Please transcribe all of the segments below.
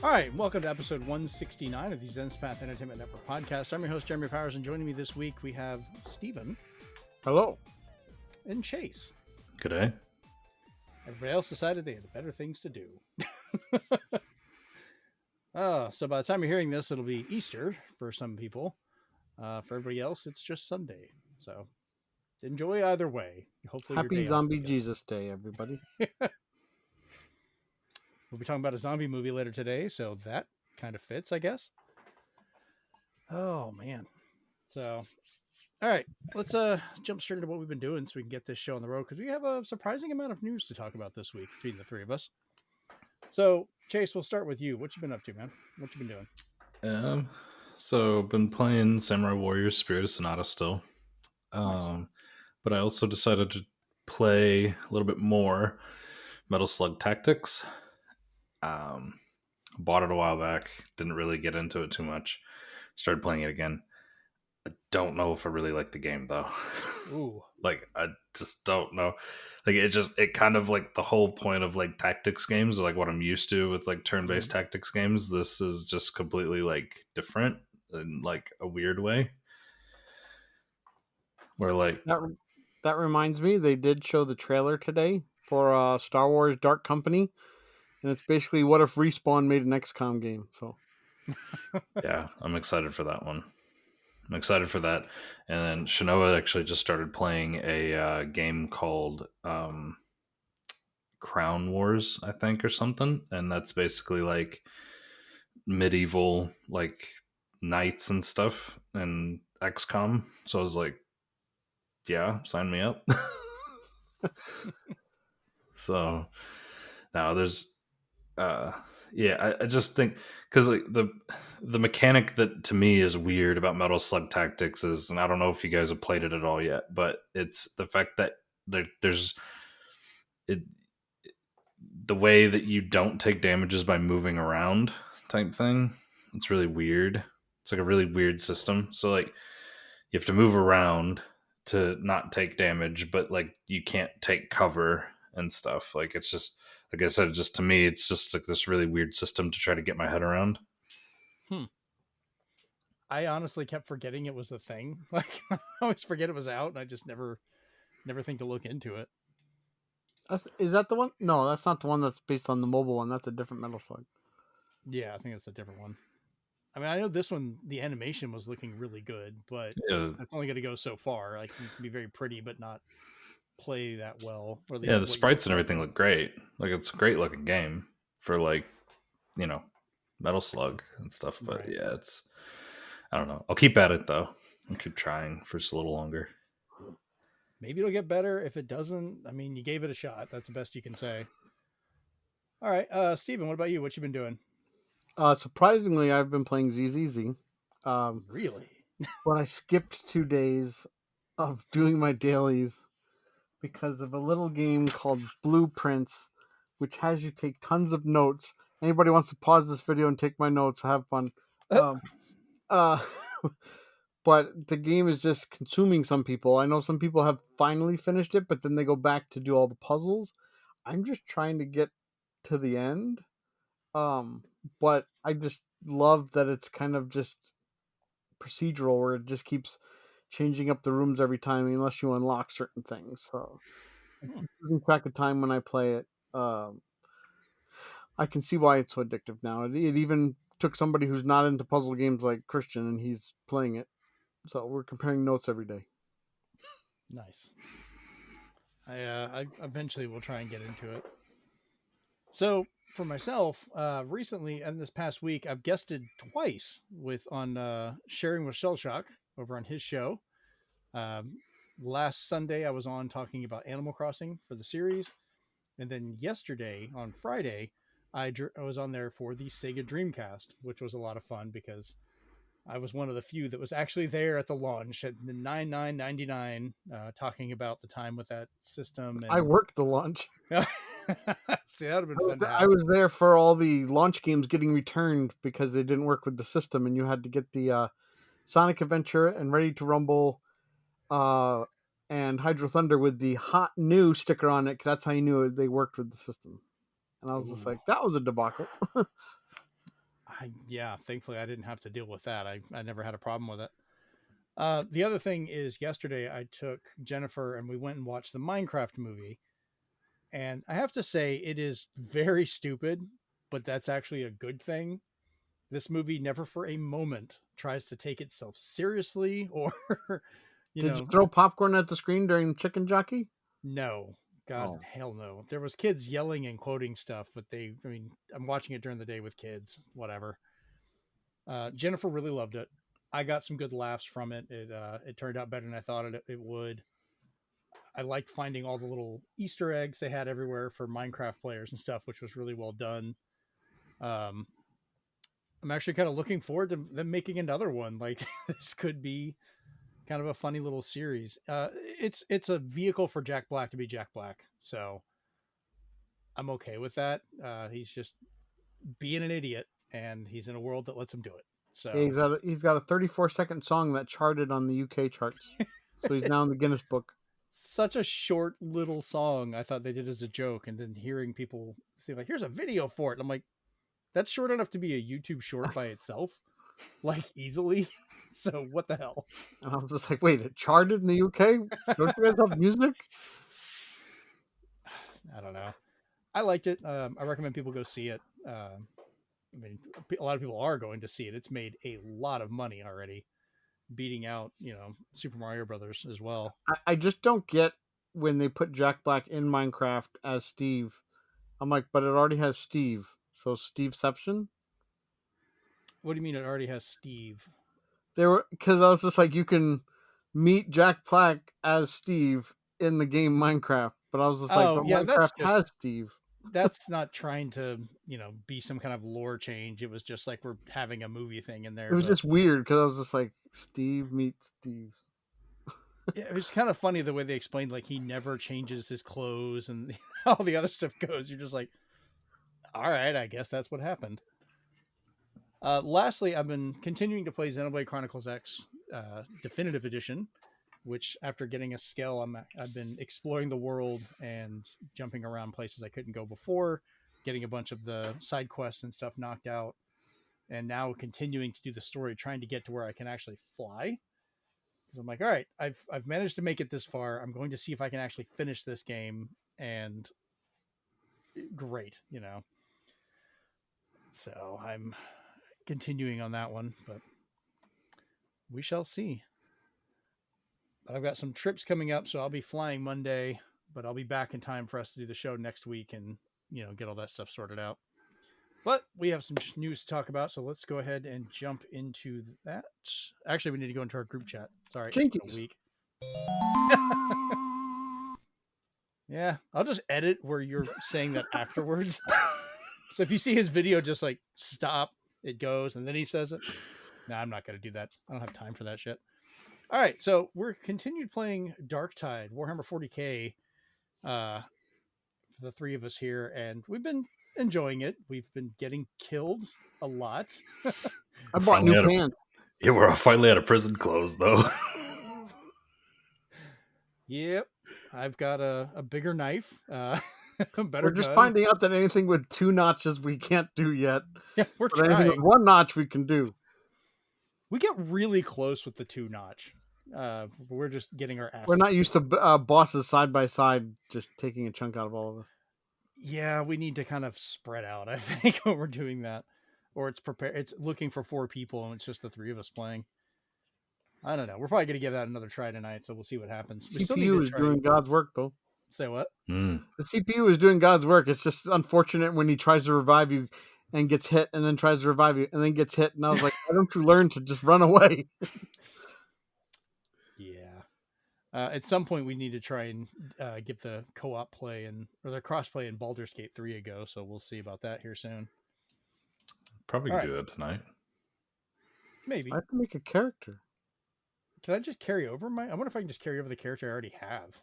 All right, welcome to episode 169 of the Zenspath Entertainment Network Podcast. I'm your host, Jeremy Powers, and joining me this week we have Steven. Hello. And Chase. Good day. Everybody else decided they had better things to do. So by the time you're hearing this, it'll be Easter for some people. For everybody else, it's just Sunday. So enjoy either way. Hopefully, Happy Zombie Jesus Day, everybody. We'll be talking about a zombie movie later today, so that kind of fits, I guess. Oh, man. So, all right, let's jump straight into what we've been doing so we can get this show on the road, because we have a surprising amount of news to talk about this week between the three of us. So, Chase, we'll start with you. What you been up to, man? What you been doing? So been playing Samurai Warriors Spirit of Sonata still. Nice. But I also decided to play a little bit more Metal Slug Tactics. Bought it a while back, didn't really get into it too much. Started playing it again. I don't know if I really like the game though. Ooh. Like I just don't know. Like it kind of like the whole point of like tactics games, or like what I'm used to with like turn-based tactics games. This is just completely like different in like a weird way. Where like that reminds me, they did show the trailer today for Star Wars Dark Company, and it's basically what if Respawn made an XCOM game. So yeah, I'm excited for that one. I'm excited for that. And then Shinoa actually just started playing a game called Crown Wars, I think, or something. And that's basically like medieval like knights and stuff and XCOM. So I was like, yeah, sign me up. So now there's I just think because like the mechanic that to me is weird about Metal Slug Tactics is, and I don't know if you guys have played it at all yet, but it's the fact that there's it the way that you don't take damages by moving around type thing. It's really weird. It's like a really weird system. So like you have to move around to not take damage, but like you can't take cover and stuff. Like it's just, like I said, just to me, it's just like this really weird system to try to get my head around. I honestly kept forgetting it was a thing. Like I always forget it was out, and I just never think to look into it. is that the one? No, that's not the one that's based on the mobile one. That's a different Metal Slug. Yeah, I think it's a different one. I mean, I know this one, the animation was looking really good, but it's only going to go so far. Like, it can be very pretty, but not play that well. Or at least the sprites and everything look great. Like, it's a great looking game for, like, Metal Slug and stuff. But right. Yeah, I don't know. I'll keep at it, though. I'll keep trying for just a little longer. Maybe it'll get better. If it doesn't, I mean, you gave it a shot. That's the best you can say. All right. Steven, what about you? What you been doing? Surprisingly, I've been playing ZZZ. Really? But I skipped 2 days of doing my dailies because of a little game called Blueprints, which has you take tons of notes. Anybody wants to pause this video and take my notes, have fun. But the game is just consuming some people. I know some people have finally finished it, but then they go back to do all the puzzles. I'm just trying to get to the end. But I just love that it's kind of just procedural, where it just keeps changing up the rooms every time unless you unlock certain things. So losing track of time when I play it. I can see why it's so addictive now. It even took somebody who's not into puzzle games like Christian, and he's playing it. So we're comparing notes every day. Nice. I eventually will try and get into it. So for myself, recently and this past week, I've guested twice on Sharing with Shellshock over on his show. Last Sunday, I was on talking about Animal Crossing for the series. And then yesterday, on Friday, I was on there for the Sega Dreamcast, which was a lot of fun because I was one of the few that was actually there at the launch at the 99.99, talking about the time with that system. And... I worked the launch. See, that would have been fun. I was there for all the launch games getting returned because they didn't work with the system, and you had to get the Sonic Adventure and Ready to Rumble and Hydro Thunder with the hot new sticker on it. That's how you knew they worked with the system. And I was just like, that was a debacle. Yeah, thankfully I didn't have to deal with that. I never had a problem with it. The other thing is yesterday I took Jennifer and we went and watched the Minecraft movie. And I have to say it is very stupid, but that's actually a good thing. This movie never for a moment tries to take itself seriously or, Did you throw popcorn at the screen during Chicken Jockey? No. God, hell no. There was kids yelling and quoting stuff, but I'm watching it during the day with kids, whatever. Jennifer really loved it. I got some good laughs from it. It turned out better than I thought it would. I liked finding all the little Easter eggs they had everywhere for Minecraft players and stuff, which was really well done. I'm actually kind of looking forward to them making another one. Like this could be kind of a funny little series. It's a vehicle for Jack Black to be Jack Black, so I'm okay with that. He's just being an idiot, and he's in a world that lets him do it. So yeah, he's got a 34-second song that charted on the UK charts, so he's now in the Guinness Book. Such a short little song. I thought they did as a joke, and then hearing people say like, "Here's a video for it," and I'm like, "That's short enough to be a YouTube short by itself, like easily." So what the hell? And I was just like, "Wait, it charted in the UK? Don't you guys have music?" I don't know. I liked it. I recommend people go see it. A lot of people are going to see it. It's made a lot of money already, beating out, Super Mario Brothers as well. I just don't get when they put Jack Black in Minecraft as Steve. I'm like, but it already has Steve. So Steveception? What do you mean it already has Steve? Because I was just like, you can meet Jack Black as Steve in the game Minecraft. But I was just Minecraft has Steve. That's not trying to, be some kind of lore change. It was just like we're having a movie thing in there. It was just weird because I was just like, Steve meets Steve. Yeah, it was kind of funny the way they explained, like, he never changes his clothes and all the other stuff goes. You're just like, all right, I guess that's what happened. Lastly, I've been continuing to play Xenoblade Chronicles X Definitive Edition, which after getting a skill, I've been exploring the world and jumping around places I couldn't go before, getting a bunch of the side quests and stuff knocked out, and now continuing to do the story, trying to get to where I can actually fly. So I'm like, all right, I've managed to make it this far. I'm going to see if I can actually finish this game, and great, So I'm continuing on that one, but we shall see. But I've got some trips coming up, so I'll be flying Monday, but I'll be back in time for us to do the show next week and, get all that stuff sorted out. But we have some news to talk about, so let's go ahead and jump into that. Actually, we need to go into our group chat. Sorry, it's been a week. Yeah, I'll just edit where you're saying that afterwards. So if you see his video, just like stop, it goes, and then he says it. No, I'm not going to do that. I don't have time for that shit. All right, so we're continued playing Darktide, Warhammer 40K, for the three of us here, and we've been enjoying it. We've been getting killed a lot. I bought new pants. Yeah, we're finally out of prison clothes, though. Yep. I've got a bigger knife. We're just finding out that anything with 2 notches we can't do yet. Yeah, we're trying. Anything with 1 notch we can do. We get really close with the 2 notch. We're just getting our ass. We're not used to bosses side by side just taking a chunk out of all of us. Yeah, we need to kind of spread out, I think, when we're doing that. Or it's looking for 4 people and it's just the 3 of us playing. I don't know. We're probably going to give that another try tonight, so we'll see what happens. The CPU is doing God's work, though. Say what? The CPU is doing God's work. It's just unfortunate when he tries to revive you and gets hit and then tries to revive you and then gets hit. And I was like, why don't you learn to just run away? Yeah. At some point, we need to try and give the co-op play or the cross-play in Baldur's Gate 3 a go, so we'll see about that here soon. Probably do that tonight. Maybe. I have to make a character. Can I just carry over I wonder if I can just carry over the character I already have.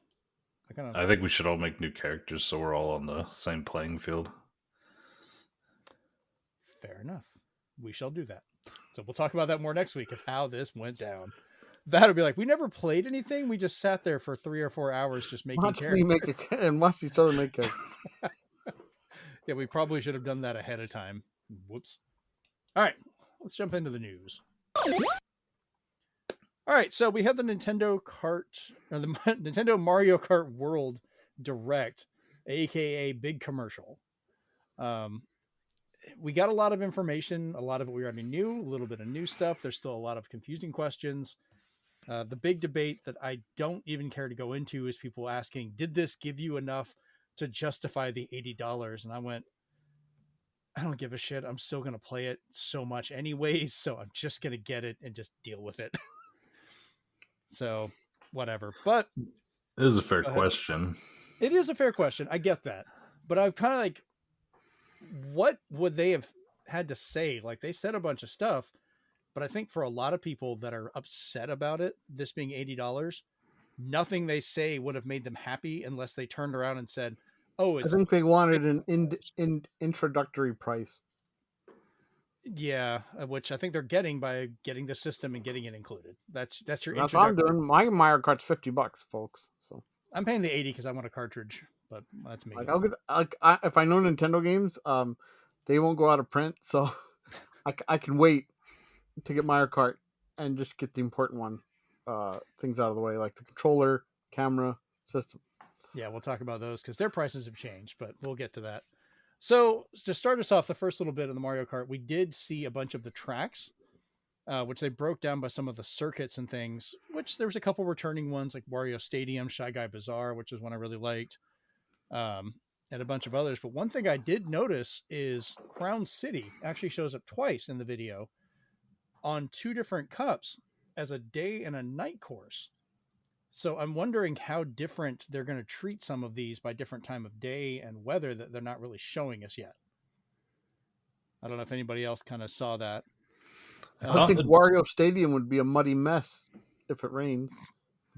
I think we should all make new characters so we're all on the same playing field. Fair enough. We shall do that. So we'll talk about that more next week of how this went down. That'll be like, we never played anything. We just sat there for 3 or 4 hours just making characters. And watch each other make characters. Yeah, we probably should have done that ahead of time. Whoops. All right, let's jump into the news. All right, so we have the Nintendo Nintendo Mario Kart World Direct, aka Big Commercial. We got a lot of information. A lot of it we already knew. A little bit of new stuff. There's still a lot of confusing questions. The big debate that I don't even care to go into is people asking, "Did this give you enough to justify the $80?" And I went, I don't give a shit. I'm still going to play it so much anyways, so I'm just going to get it and just deal with it. So, whatever. But It is a fair question. It is a fair question. I get that. But I'm kind of like, what would they have had to say? Like, they said a bunch of stuff, but I think for a lot of people that are upset about it, this being $80, nothing they say would have made them happy unless they turned around and said, "Oh, I think they wanted an introductory price. Yeah, which I think they're getting by getting the system and getting it included. That's your. That's what I'm doing. My Mario Kart's $50, folks. So I'm paying the 80 because I want a cartridge, but that's me. like I'll get if I know Nintendo games, they won't go out of print, so I can wait to get Mario Kart and just get the important things out of the way, like the controller, camera, system. Yeah, we'll talk about those because their prices have changed, but we'll get to that. So to start us off, the first little bit of the Mario Kart, we did see a bunch of the tracks, which they broke down by some of the circuits and things, which there was a couple returning ones like Wario Stadium, Shy Guy Bazaar, which is one I really liked, and a bunch of others. But one thing I did notice is Crown City actually shows up twice in the video on two different cups as a day and a night course. So I'm wondering how different they're going to treat some of these by different time of day and weather that they're not really showing us yet. I don't know if anybody else kind of saw that. I think Wario Stadium would be a muddy mess if it rains.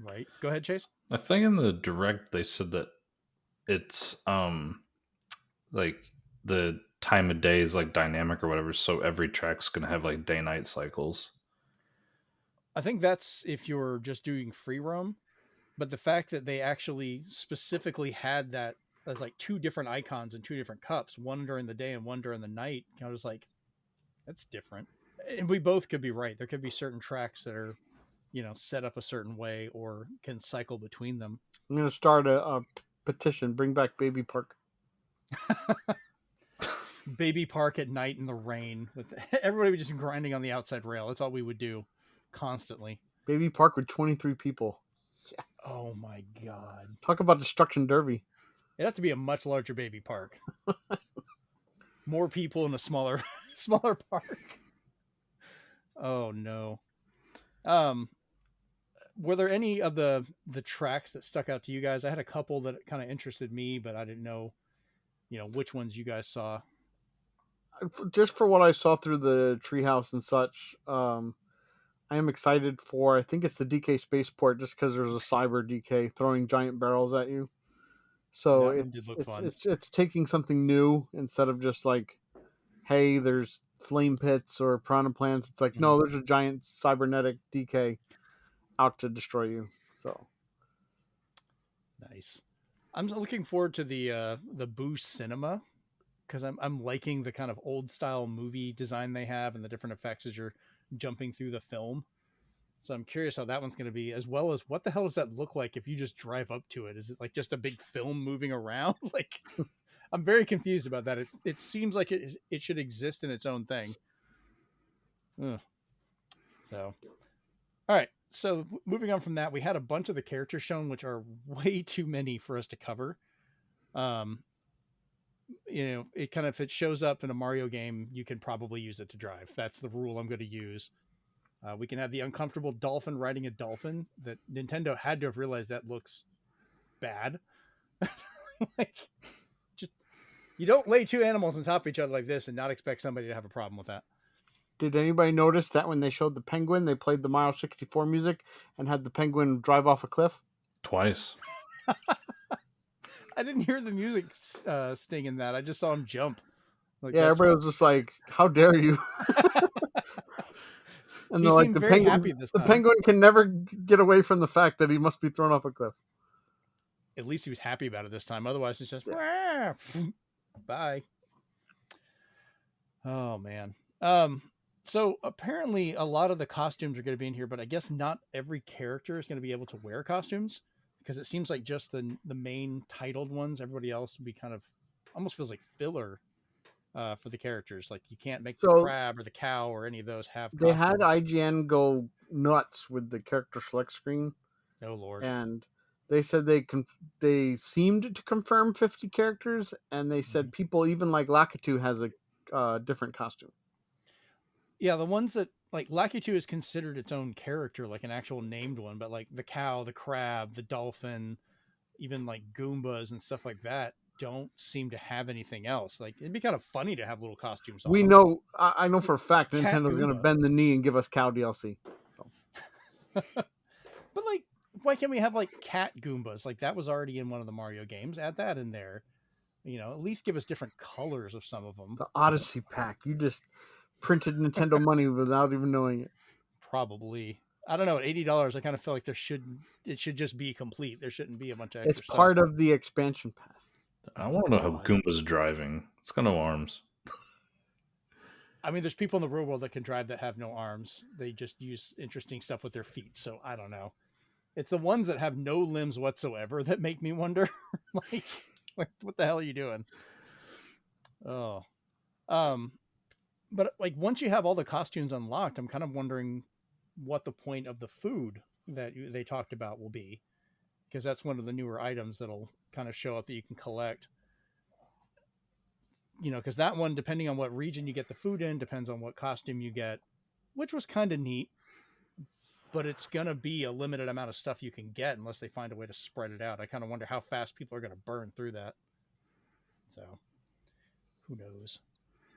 Right. Go ahead, Chase. I think in the direct they said that it's like the time of day is like dynamic or whatever, so every track's gonna have like day-night cycles. I think that's if you're just doing free roam. But the fact that they actually specifically had that as like two different icons and two different cups, one during the day and one during the night, I was like, that's different. And we both could be right. There could be certain tracks that are, set up a certain way or can cycle between them. I'm going to start a petition. Bring back Baby Park. Baby Park at night in the rain with everybody just grinding on the outside rail. That's all we would do constantly. Baby Park with 23 people. Yes. Oh my God. Talk about Destruction Derby. It has to be a much larger Baby Park. More people in a smaller park. Oh no. Were there any of the tracks that stuck out to you guys? I had a couple that kind of interested me, but I didn't know, which ones you guys saw. Just for what I saw through the treehouse and such, I am excited for, I think it's the DK Spaceport, just because there's a cyber DK throwing giant barrels at you. So it's taking something new instead of just like, hey, there's flame pits or piranha plants. It's like, no, there's a giant cybernetic DK out to destroy you. So nice. I'm looking forward to the Boost Cinema because I'm liking the kind of old style movie design they have and the different effects as you're jumping through the film. So I'm curious how that one's going to be, as well as what the hell does that look like if you just drive up to it? Is it like just a big film moving around? Like, I'm very confused about that. It seems like it should exist in its own thing. Ugh. So, all right. So moving on from that, we had a bunch of the characters shown, which are way too many for us to cover. It kind of, if it shows up in a Mario game, you can probably use it to drive. That's the rule I'm going to use. We can have the uncomfortable dolphin riding a dolphin. That Nintendo had to have realized that looks bad. Like, just you don't lay two animals on top of each other like this and not expect somebody to have a problem with that. Did anybody notice that when they showed the penguin, they played the Mario 64 music and had the penguin drive off a cliff? Twice. I didn't hear the music sting in that. I just saw him jump. Like, yeah, everybody was just like, how dare you? And he seemed very happy this time. The penguin can never get away from the fact that he must be thrown off a cliff. At least he was happy about it this time. Otherwise, it's just, bye. Oh, man. So apparently a lot of the costumes are going to be in here, but I guess not every character is going to be able to wear costumes because it seems like just the main titled ones. Everybody else would be kind of almost feels like filler for the characters. Like you can't make the So crab or the cow or any of those have they had costumes. IGN go nuts with the character select screen, Oh Lord. and they said they seemed to confirm 50 characters, and they said people even like Lakitu has a different costume. Yeah, the ones that like Lakitu is considered its own character, like an actual named one, but like the cow, the crab, the dolphin, even like Goombas and stuff like that don't seem to have anything else. Like it'd be kind of funny to have little costumes on We them. know, I know for a fact, Cat Nintendo's going to Goomba. bend the knee and give us cow DLC. So. But like, why can't we have like cat Goombas? Like that was already in one of the Mario games. Add that in there. You know, at least give us different colors of some of them. The Odyssey pack. You just printed Nintendo money without even knowing it. Probably. I don't know. At $80, I kind of feel like it should just be complete. There shouldn't be a bunch of extra It's part stuff. of the expansion pass. I want to know how God. Goomba's driving. It's got no arms. I mean, there's people in the real world that can drive that have no arms. They just use interesting stuff with their feet. So I don't know. It's the ones that have no limbs whatsoever that make me wonder, like what the hell are you doing? Oh, but like once you have all the costumes unlocked, I'm kind of wondering what the point of the food that they talked about will be, because that's one of the newer items that'll kind of show up that you can collect. You know, because that one, depending on what region you get the food in, depends on what costume you get, which was kind of neat. But it's gonna be a limited amount of stuff you can get unless they find a way to spread it out. I kind of wonder how fast people are going to burn through that. So, who knows?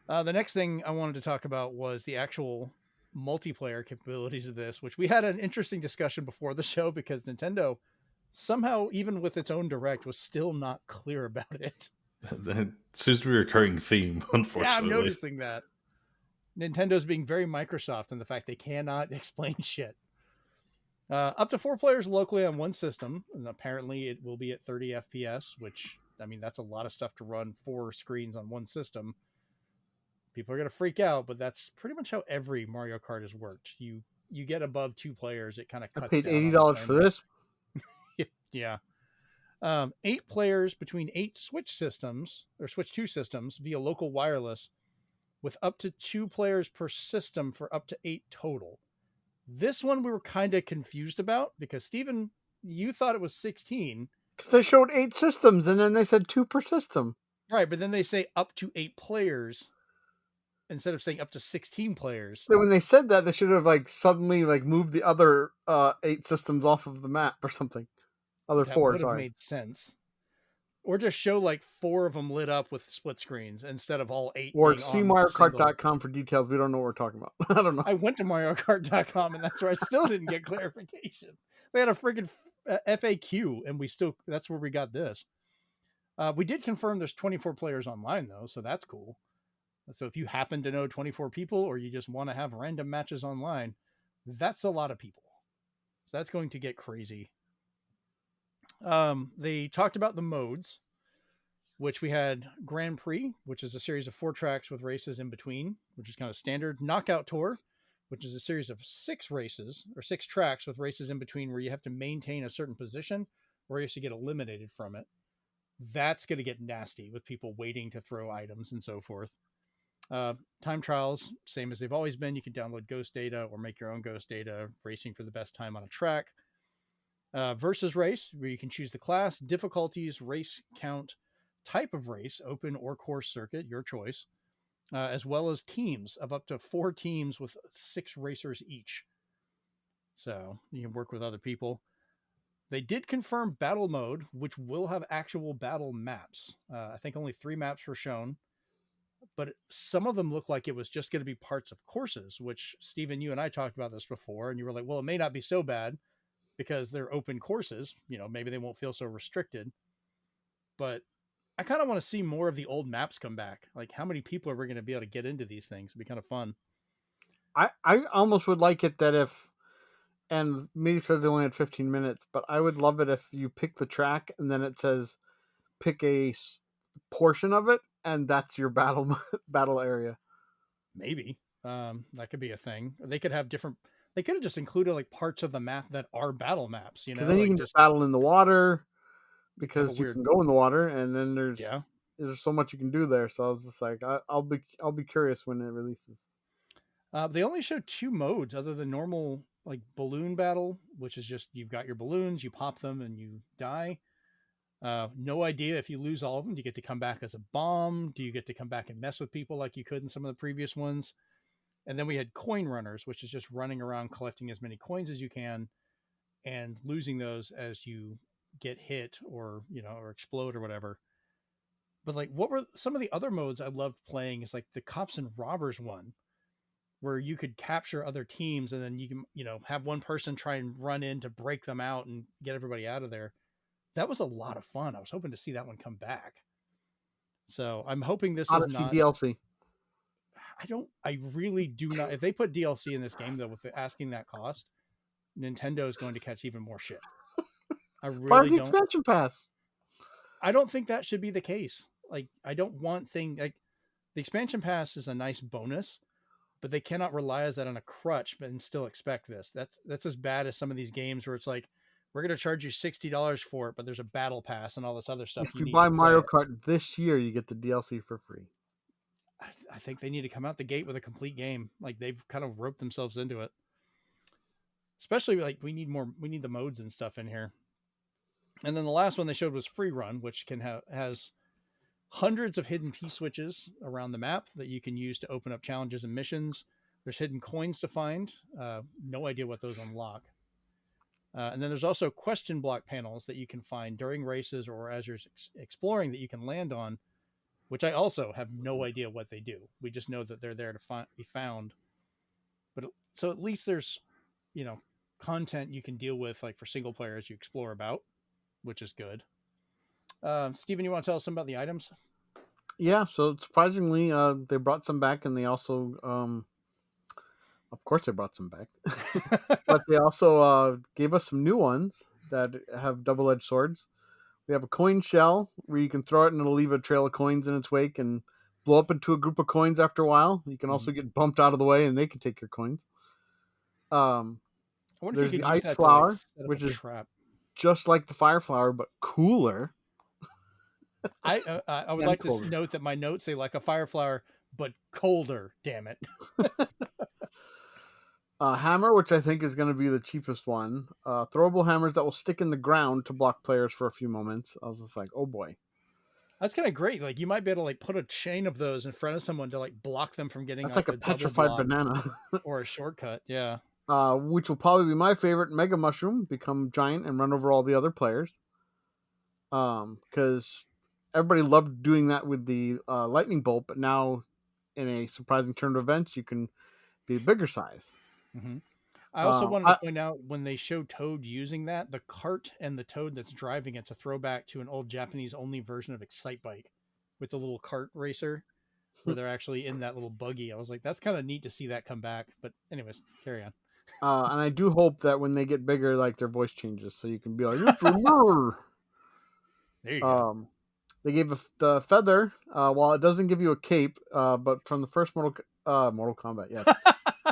The next thing I wanted to talk about was the actual multiplayer capabilities of this, which we had an interesting discussion before the show because Nintendo somehow, even with its own direct, was still not clear about it. That seems to be a recurring theme, unfortunately. Yeah, I'm noticing that. Nintendo's being very Microsoft in the fact they cannot explain shit. Up to 4 players locally on one system, and apparently it will be at 30 FPS, which, I mean, that's a lot of stuff to run 4 screens on one system. People are going to freak out, but that's pretty much how every Mario Kart has worked. You get above 2 players, it kind of cuts I paid down $80 for this. Yeah. 8 players between 8 Switch systems, or Switch 2 systems, via local wireless, with up to 2 players per system for up to 8 total. This one we were kind of confused about because Steven, you thought it was 16. Because they showed 8 systems and then they said 2 per system. Right, but then they say up to 8 players instead of saying up to 16 players. So when they said that, they should have suddenly moved the other 8 systems off of the map or something. Other That 4, would have sorry. made sense. Or just show 4 of them lit up with split screens instead of all 8. Or being see on MarioKart.com for details. We don't know what we're talking about. I don't know. I went to MarioKart.com and that's where I still didn't get clarification. We had a friggin' FAQ and that's where we got this. We did confirm there's 24 players online though, so that's cool. So if you happen to know 24 people or you just want to have random matches online, that's a lot of people. So that's going to get crazy. They talked about the modes, which we had Grand Prix, which is a series of 4 tracks with races in between, which is kind of standard. Knockout Tour, which is a series of 6 races or 6 tracks with races in between where you have to maintain a certain position or you have to get eliminated from it. That's going to get nasty with people waiting to throw items and so forth. Time trials, same as they've always been. You can download ghost data or make your own ghost data, racing for the best time on a track. Versus race, where you can choose the class, difficulties, race count, type of race, open or course circuit, your choice, as well as teams of up to 4 teams with 6 racers each. So you can work with other people. They did confirm battle mode, which will have actual battle maps. I think only 3 maps were shown, but some of them look like it was just going to be parts of courses, which Steven, you and I talked about this before, and you were like, well, it may not be so bad because they're open courses. You know, maybe they won't feel so restricted. But I kind of want to see more of the old maps come back. Like, how many people are we going to be able to get into these things? It'd be kind of fun. I almost would like it that and maybe says they only had 15 minutes, but I would love it if you pick the track and then it says pick a portion of it and that's your battle area. Maybe. That could be a thing. They could have different. They could have just included like parts of the map that are battle maps. Because then you like can just battle in the water, you have a because you weird. can go in the water, and then Yeah. there's so much you can do there. So I was just like, I'll be curious when it releases. They only showed 2 modes other than normal like balloon battle, which is just you've got your balloons, you pop them, and you die. No idea if you lose all of them, do you get to come back as a bomb? Do you get to come back and mess with people like you could in some of the previous ones? And then we had coin runners, which is just running around collecting as many coins as you can and losing those as you get hit or or explode or whatever. But like, what were some of the other modes I loved playing? Is like the cops and robbers one, where you could capture other teams and then you can have one person try and run in to break them out and get everybody out of there. That was a lot of fun. I was hoping to see that one come back. So I'm hoping this is Odyssey not. DLC. I really do not. If they put DLC in this game, though, with asking that cost, Nintendo is going to catch even more shit. I Part of really the don't. expansion pass. I don't think that should be the case. Like, I don't want like the expansion pass is a nice bonus, but they cannot rely as that on a crutch, but and still expect this. That's as bad as some of these games where it's like, we're going to charge you $60 for it, but there's a battle pass and all this other stuff. If you buy Mario Kart this year, you get the DLC for free. I think they need to come out the gate with a complete game. Like, they've kind of roped themselves into it. Especially like we need the modes and stuff in here. And then the last one they showed was Free Run, which has hundreds of hidden P switches around the map that you can use to open up challenges and missions. There's hidden coins to find. No idea what those unlock. And then there's also question block panels that you can find during races or as you're exploring that you can land on, which I also have no idea what they do. We just know that they're there to be found. But so at least there's, content you can deal with, like for single player as you explore about, which is good. Steven, you want to tell us something about the items? Yeah, so surprisingly, they brought some back, and they also, of course, they brought some back, but they also gave us some new ones that have double-edged swords. We have a coin shell where you can throw it and it'll leave a trail of coins in its wake and blow up into a group of coins after a while. You can also get bumped out of the way and they can take your coins. I wonder There's if you the could use ice that flower, to, like, set up which a is trap. just like the fire flower, but cooler. I would like to note that my notes say like a fire flower, but colder. Damn it. Hammer, which I think is going to be the cheapest one. Throwable hammers that will stick in the ground to block players for a few moments. I was just like, oh boy. That's kind of great. Like, you might be able to like put a chain of those in front of someone to like block them from getting. That's like a petrified banana. Or a shortcut. Yeah. Which will probably be my favorite. Mega Mushroom, become giant and run over all the other players. Because everybody loved doing that with the lightning bolt, but now in a surprising turn of events, you can be a bigger size. Mm-hmm. I also wanted to point out, when they show Toad using that, the cart and the Toad that's driving it's a throwback to an old Japanese only version of Excite Bike with the little cart racer where they're actually in that little buggy. I was like, that's kind of neat to see that come back. But anyways, carry on. And I do hope that when they get bigger, like, their voice changes so you can be like, there you go. They gave the feather, while it doesn't give you a cape, but from the first Mortal Kombat, yes.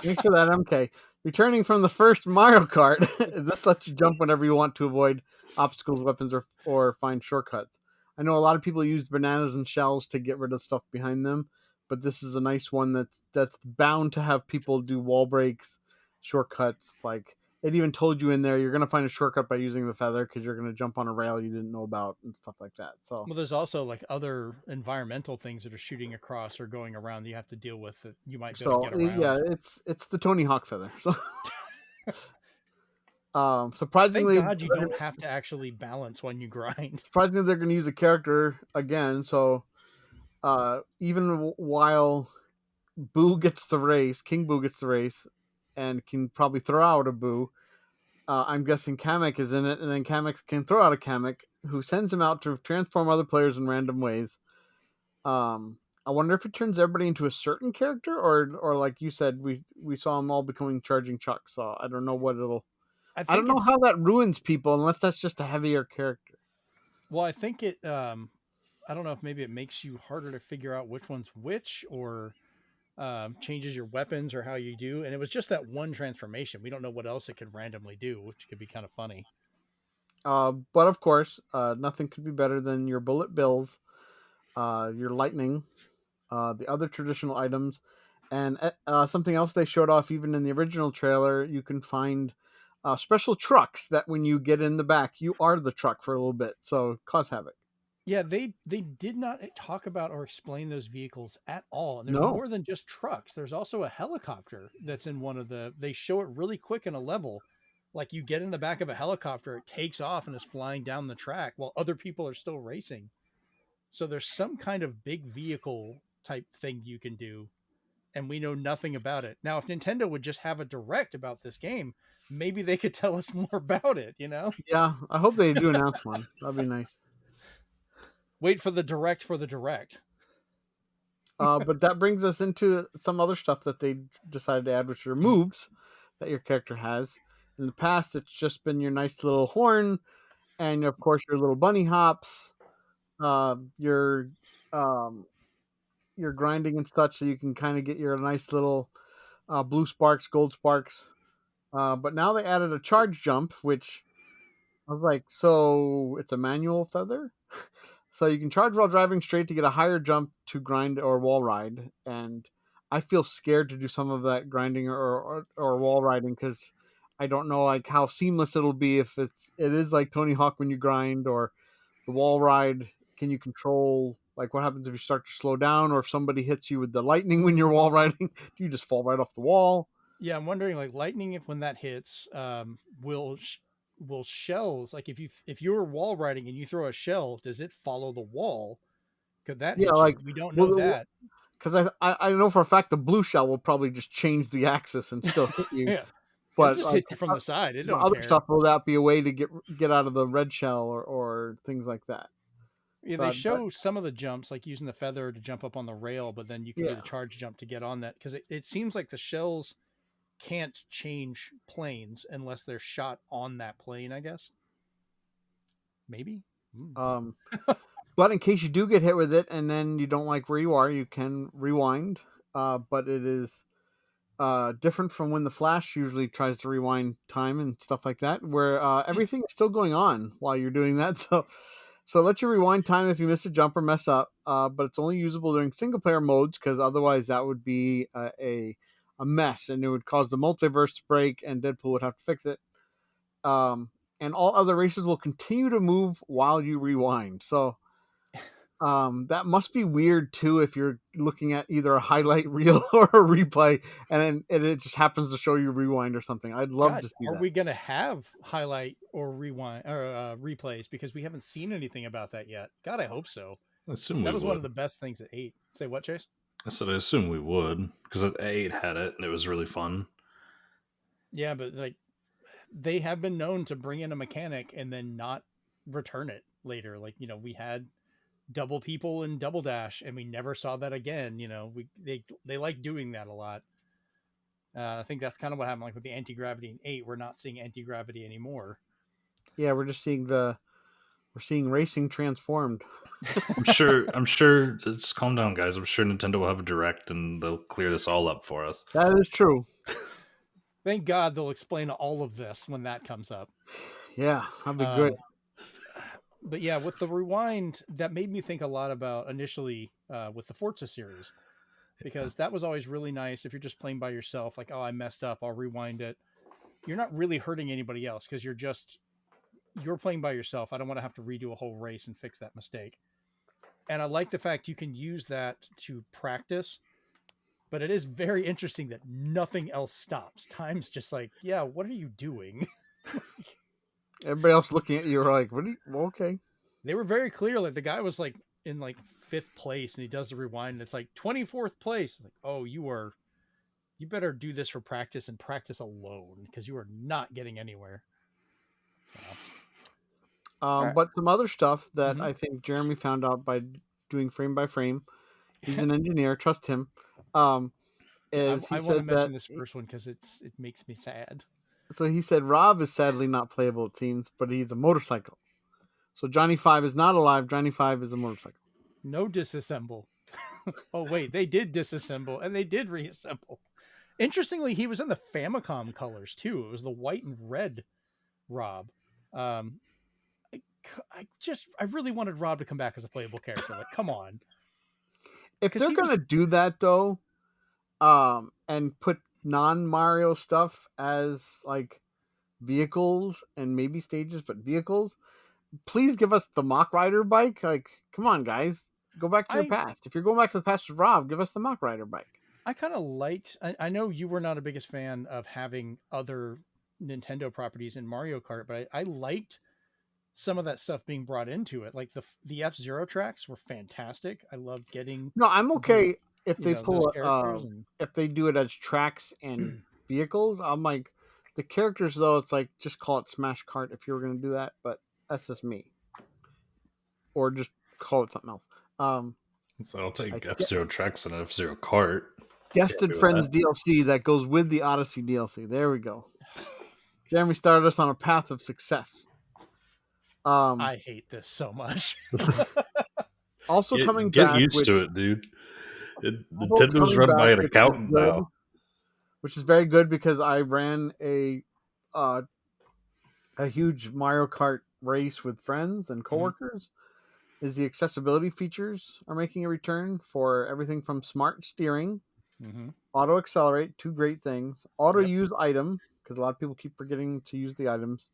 Thanks for that, MK. Returning from the first Mario Kart, this lets you jump whenever you want to avoid obstacles, weapons, or find shortcuts. I know a lot of people use bananas and shells to get rid of stuff behind them, but this is a nice one that's bound to have people do wall breaks, shortcuts. Like, it even told you in there you're going to find a shortcut by using the feather because you're going to jump on a rail you didn't know about and stuff like that. So, well, there's also like other environmental things that are shooting across or going around that you have to deal with that you might be able to get around. Yeah, it's the Tony Hawk feather. So, surprisingly, thank God you don't have to actually balance when you grind. Surprisingly, they're going to use a character again. So, even while Boo gets the race, King Boo gets the race, and can probably throw out a Boo. I'm guessing Kamek is in it, and then Kamek can throw out a Kamek, who sends him out to transform other players in random ways. I wonder if it turns everybody into a certain character, or like you said, we saw them all becoming charging Chuck. So I don't know what it'll. I don't know how that ruins people unless that's just a heavier character. Well, I think it. I don't know if maybe it makes you harder to figure out which one's which, or changes your weapons or how you do. And it was just that one transformation. We don't know what else it could randomly do, which could be kind of funny. But of course, nothing could be better than your bullet bills, your lightning, the other traditional items, and something else they showed off even in the original trailer. You can find special trucks that when you get in the back, you are the truck for a little bit. So cause havoc. Yeah, they did not talk about or explain those vehicles at all. And there's No. more than just trucks. There's also a helicopter that's in one of the. They show it really quick in a level. Like you get in the back of a helicopter, it takes off and is flying down the track while other people are still racing. So there's some kind of big vehicle type thing you can do, and we know nothing about it. Now, if Nintendo would just have a direct about this game, maybe they could tell us more about it, you know? Yeah, I hope they do announce one. That'd be nice. Wait for the direct for the direct. But that brings us into some other stuff that they decided to add, which are moves that your character has. In the past, it's just been your nice little horn, and of course your little bunny hops, your grinding and such, so you can kind of get your nice little blue sparks, gold sparks. But now they added a charge jump, which I was like, so it's a manual feather? So you can charge while driving straight to get a higher jump to grind or wall ride. And I feel scared to do some of that grinding or wall riding because I don't know like how seamless it'll be if it is like Tony Hawk when you grind, or the wall ride. Can you control like what happens if you start to slow down, or if somebody hits you with the lightning when you're wall riding? Do you just fall right off the wall? Yeah, I'm wondering like lightning, if when that hits, will shells, like if you're wall riding and you throw a shell, does it follow the wall? Could that Yeah, hit like you? We don't know that. because I know for a fact the blue shell will probably just change the axis and still hit you. Yeah, it'll But just like hit you from the side. It the don't other care. stuff, will that be a way to get out of the red shell or things like that? Yeah, So they show some of the jumps, like using the feather to jump up on the rail, but then you can do Yeah. the charge jump to get on that, because it seems like the shells can't change planes unless they're shot on that plane, I guess. Maybe. But in case you do get hit with it and then you don't like where you are, you can rewind. But it is different from when the Flash usually tries to rewind time and stuff like that, where everything is still going on while you're doing that. So let you rewind time if you miss a jump or mess up, but it's only usable during single player modes because otherwise that would be a mess and it would cause the multiverse to break and Deadpool would have to fix it. And all other races will continue to move while you rewind. So that must be weird too if you're looking at either a highlight reel or a replay and it just happens to show you rewind or something. I'd love to see are that. we gonna have highlight or rewind or replays, because we haven't seen anything about that yet? God, I hope so. I assume That we was would. one of the best things at 8. Say what, Chase? I said I assume we would because 8 had it and it was really fun. Yeah, but like they have been known to bring in a mechanic and then not return it later. Like, we had double people in Double Dash and we never saw that again. They like doing that a lot. I think that's kind of what happened like with the anti-gravity in 8. We're not seeing anti-gravity anymore. Yeah, we're just seeing racing transformed. I'm sure just calm down, guys. I'm sure Nintendo will have a direct and they'll clear this all up for us. That is true. Thank God they'll explain all of this when that comes up. Yeah, that'd be good. But yeah, with the rewind, that made me think a lot about initially with the Forza series, because that was always really nice if you're just playing by yourself. Like, oh, I messed up, I'll rewind it. You're not really hurting anybody else because you're playing by yourself. I don't want to have to redo a whole race and fix that mistake. And I like the fact you can use that to practice, but it is very interesting that nothing else stops. Time's just like, yeah, what are you doing? Everybody else looking at you are like, "What? Okay." They were very clear. Like the guy was like in like 5th place, and he does the rewind, and it's like 24th place. Like, oh, you better do this for practice and practice alone because you are not getting anywhere. Right. But some other stuff that I think Jeremy found out by doing frame by frame. He's an engineer. Trust him. I want to mention this first one because it makes me sad. So he said Rob is sadly not playable, it seems, but he's a motorcycle. So Johnny 5 is not alive. Johnny 5 is a motorcycle. No disassemble. Oh wait, they did disassemble and they did reassemble. Interestingly, he was in the Famicom colors too. It was the white and red Rob. Um, I really wanted Rob to come back as a playable character. Like, come on. If 'Cause they're he gonna was- do that though, and put non-Mario stuff as like vehicles and maybe stages, but vehicles, please give us the Mach Rider bike. Like, come on, guys, go back to your past. If you're going back to the past with Rob, give us the Mach Rider bike. I kind of liked. I know you were not a biggest fan of having other Nintendo properties in Mario Kart, but I liked some of that stuff being brought into it. Like the F-Zero tracks were fantastic. I loved getting No, I'm okay if they those pull characters and if they do it as tracks and vehicles. I'm like, the characters though, it's like just call it Smash Kart if you were gonna do that, but that's just me. Or just call it something else. So I'll take Like, F-Zero tracks and F-Zero Kart. Guested do Friends that. DLC that goes with the Odyssey DLC. There we go. Jeremy started us on a path of success. I hate this so much. Also Get, coming get back, used which, to it, dude. also Nintendo's coming run by back, an which is accountant good, now. which is very good because I ran a huge Mario Kart race with friends and coworkers. Is the accessibility features are making a return for everything from smart steering, auto accelerate, two great things, auto use item, because a lot of people keep forgetting to use the items,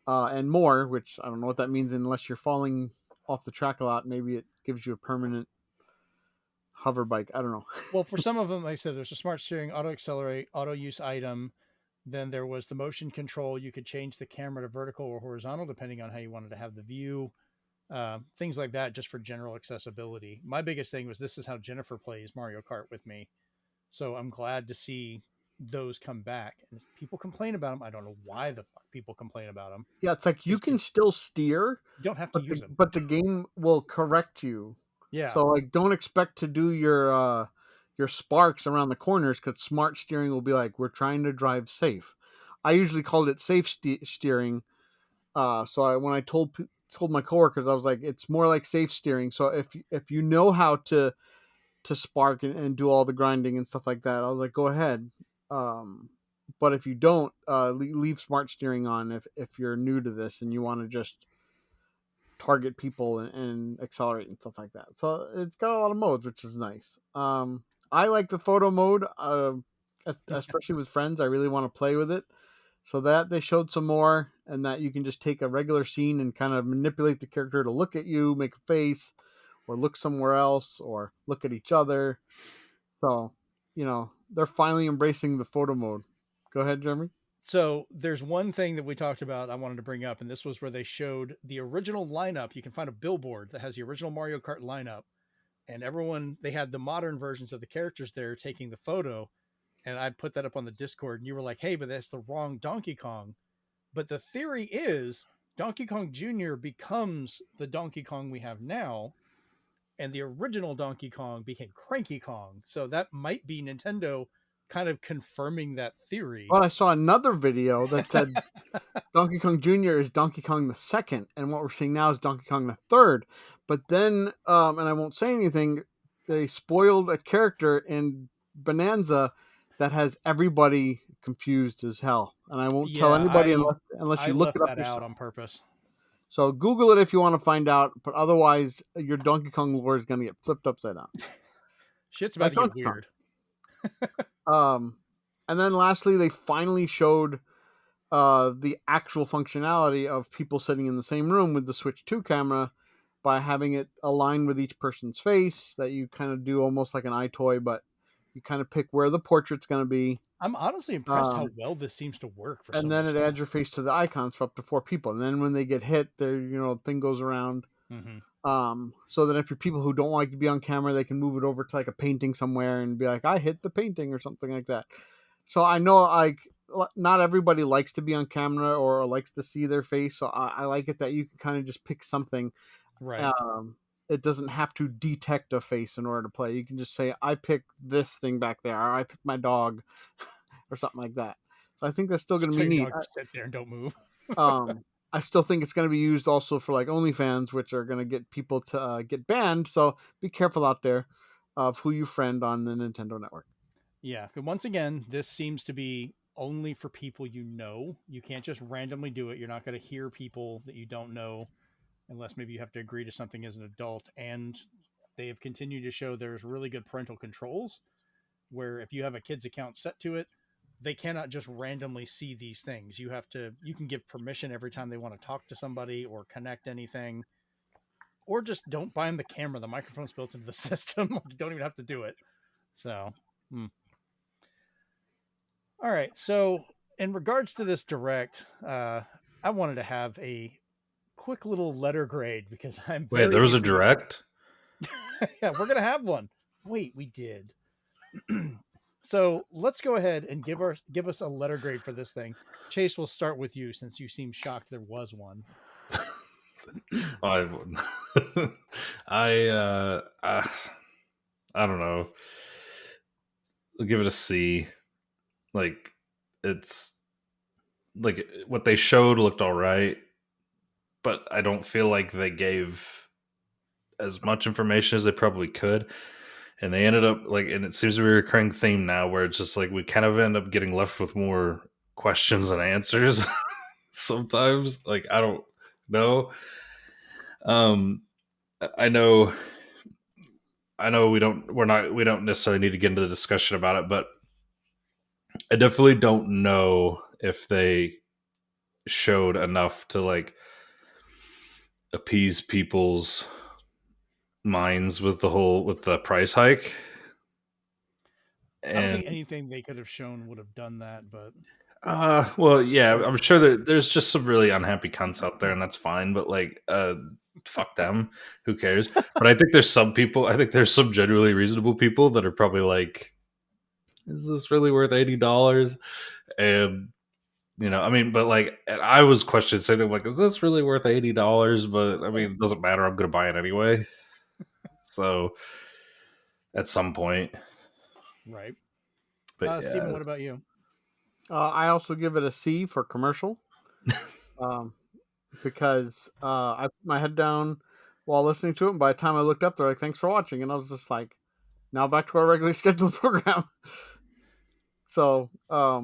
and more, which I don't know what that means unless you're falling off the track a lot. Maybe it gives you a permanent hover bike. I don't know. Well, for some of them, like I said, there's a smart steering, auto accelerate, auto use item. Then there was the motion control. You could change the camera to vertical or horizontal depending on how you wanted to have the view. Things like that, just for general accessibility. My biggest thing was this is how Jennifer plays Mario Kart with me. So I'm glad to see those come back. And if people complain about them, I don't know why the fuck people complain about them. Yeah, it's like you can still steer, You don't have to use them. but the game will correct you. Yeah. So like, don't expect to do your sparks around the corners because smart steering will be like, we're trying to drive safe. I usually called it safe steering. When I told my coworkers, I was like, it's more like safe steering. So if you know how to spark and do all the grinding and stuff like that, I was like, go ahead. But if you don't, leave smart steering on if you're new to this and you want to just target people and accelerate and stuff like that. So it's got a lot of modes, which is nice. I like the photo mode, especially with friends. I really want to play with it. So that they showed some more, and that you can just take a regular scene and kind of manipulate the character to look at you, make a face, or look somewhere else, or look at each other. So, they're finally embracing the photo mode. Go ahead, Jeremy. So there's one thing that we talked about I wanted to bring up, and this was where they showed the original lineup. You can find a billboard that has the original Mario Kart lineup, and they had the modern versions of the characters there taking the photo, and I put that up on the Discord, and you were like, hey, but that's the wrong Donkey Kong. But the theory is Donkey Kong Jr. becomes the Donkey Kong we have now, and the original Donkey Kong became Cranky Kong. So that might be Nintendo kind of confirming that theory. Well, I saw another video that said Donkey Kong Jr. is Donkey Kong the second, and what we're seeing now is Donkey Kong the third. But then, and I won't say anything, they spoiled a character in Bonanza that has everybody confused as hell, and I won't tell anybody unless you look it up yourself. Out on purpose. So Google it if you want to find out, but otherwise your Donkey Kong lore is going to get flipped upside down. Shit's about to get weird. And then lastly, they finally showed the actual functionality of people sitting in the same room with the Switch 2 camera by having it align with each person's face, that you kind of do almost like an iToy, but you kind of pick where the portrait's going to be. I'm honestly impressed how well this seems to work. And then it adds your face to the icons for up to 4 people. And then when they get hit, the thing goes around. So that if you're people who don't like to be on camera, they can move it over to like a painting somewhere and be like, I hit the painting or something like that. So I know like not everybody likes to be on camera or likes to see their face. So I like it that you can kind of just pick something. Right. It doesn't have to detect a face in order to play. You can just say, I picked this thing back there, or I picked my dog or something like that. So I think that's still going to be neat. Just sit there and don't move. I still think it's going to be used also for like OnlyFans, which are going to get people to get banned. So be careful out there. of who you friend on the Nintendo Network. Yeah, and once again, this seems to be only for people you know. You can't just randomly do it. You're not going to hear people that you don't know unless maybe you have to agree to something as an adult. And they have continued to show there's really good parental controls where if you have a kid's account set to it, they cannot just randomly see these things. You can give permission every time they want to talk to somebody or connect anything, or just don't buy them the camera. The microphone's built into the system. You don't even have to do it. So, All right. So, in regards to this direct, I wanted to have a quick little letter grade because I'm Wait, there was a direct? Yeah, we're gonna have one. Wait, we did. So let's go ahead and give us a letter grade for this thing. Chase, we'll start with you since you seem shocked there was one. I wouldn't. I don't know. I'll give it a C. Like, it's like what they showed looked all right, but I don't feel like they gave as much information as they probably could. And they ended up and it seems to be a recurring theme now where it's just like we kind of end up getting left with more questions than answers sometimes. Like, I don't know. I know we don't necessarily need to get into the discussion about it, but I definitely don't know if they showed enough to appease people's minds with the price hike. And I don't think anything they could have shown would have done that, but well, yeah, I'm sure that there's just some really unhappy cunts out there, and that's fine. But fuck them. Who cares? But I think there's some genuinely reasonable people that are probably like, is this really worth $80? And I mean, but and I was questioning something like, is this really worth $80? But I mean, it doesn't matter. I'm going to buy it anyway. So at some point, right. But yeah. Steven, what about you? I also give it a C for commercial, because I put my head down while listening to it. And by the time I looked up, they're like, "Thanks for watching," and I was just like, "Now back to our regularly scheduled program." So, I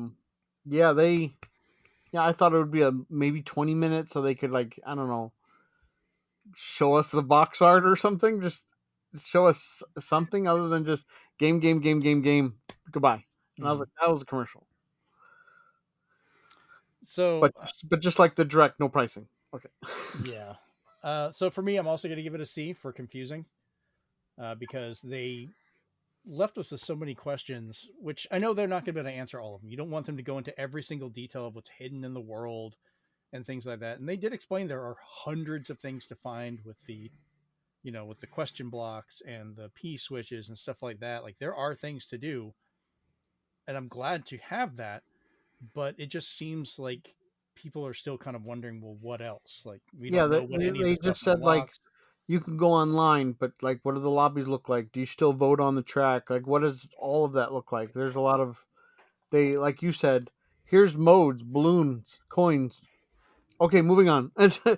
thought it would be maybe 20 minutes, so they could I don't know, show us the box art or something. Just show us something other than just game. Goodbye. And I was like, that was a commercial. So, but just like the direct, no pricing. Okay. Yeah. So for me, I'm also going to give it a C for confusing, because they left us with so many questions, which I know they're not going to be able to answer all of them. You don't want them to go into every single detail of what's hidden in the world and things like that. And they did explain there are hundreds of things to find with the question blocks and the P switches and stuff like that. Like, there are things to do, and I'm glad to have that. But it just seems like people are still kind of wondering, well, what else? Like, we don't know what any of the stuff just said unlocks. You can go online, but what do the lobbies look like? Do you still vote on the track? What does all of that look like? There's a lot of like you said, here's modes, balloons, coins. Okay, moving on.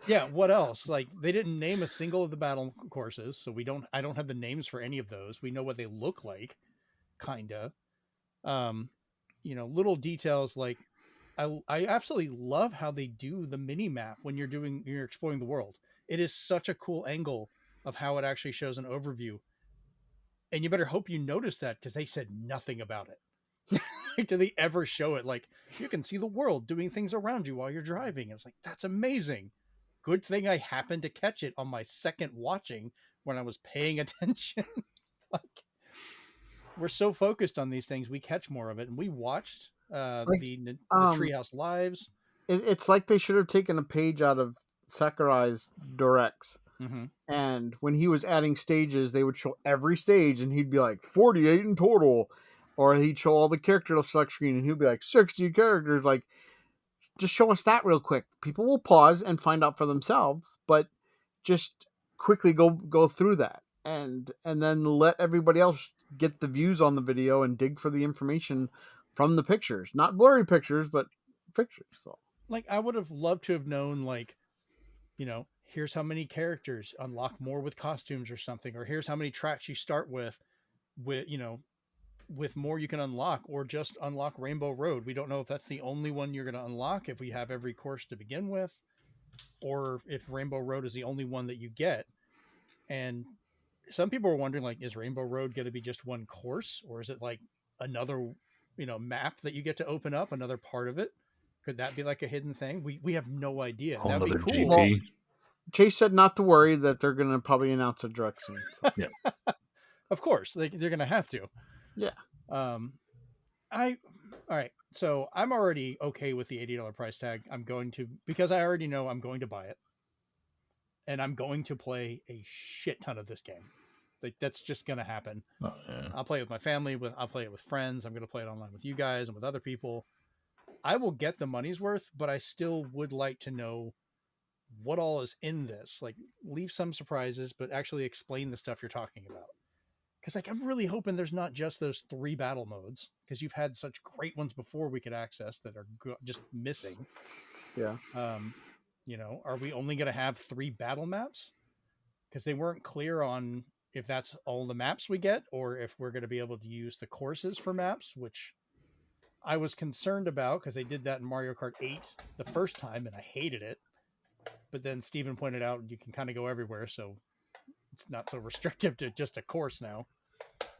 Yeah, what else? Like, they didn't name a single of the battle courses, so I don't have the names for any of those. We know what they look like, kinda. Little details like I absolutely love how they do the mini map when you're exploring the world. It is such a cool angle of how it actually shows an overview. And you better hope you notice that, because they said nothing about it. Do they ever show it? Like, you can see the world doing things around you while you're driving. It's like, that's amazing. Good thing I happened to catch it on my second watching when I was paying attention. Like, we're so focused on these things, we catch more of it. And we watched the Treehouse Lives. It's like they should have taken a page out of Sakurai's directs. Mm-hmm. And when he was adding stages, they would show every stage, and he'd be like 48 in total. Or he'd show all the character select screen, and he'd be like 60 characters. Like, just show us that real quick. People will pause and find out for themselves, but just quickly go through that, and then let everybody else get the views on the video and dig for the information from the pictures, not blurry pictures, but pictures. So, I would have loved to have known, here's how many characters, unlock more with costumes or something, or here's how many tracks you start with. with with more you can unlock, or just unlock Rainbow Road. We don't know if that's the only one you're going to unlock, if we have every course to begin with, or if Rainbow Road is the only one that you get. And some people are wondering, like, is Rainbow Road going to be just one course, or is it like another, map that you get to open up, another part of it? Could that be like a hidden thing? We have no idea. Whole That'd be nother cool. GP. Chase said not to worry, that they're going to probably announce it direct soon. So. Yeah. Of course, they're going to have to. Yeah. All right. So I'm already okay with the $80 price tag. I'm going to, because I already know I'm going to buy it, and I'm going to play a shit ton of this game. Like, that's just going to happen. Oh, yeah. I'll play it with my family. I'll play it with friends. I'm going to play it online with you guys and with other people. I will get the money's worth, but I still would like to know what all is in this. Like, leave some surprises, but actually explain the stuff you're talking about. Because, like, I'm really hoping there's not just those 3 battle modes, because you've had such great ones before we could access that are just missing. Yeah. Are we only going to have 3 battle maps? Because they weren't clear on if that's all the maps we get, or if we're going to be able to use the courses for maps, which I was concerned about, because they did that in Mario Kart 8 the first time, and I hated it. But then Steven pointed out you can kind of go everywhere, so it's not so restrictive to just a course now.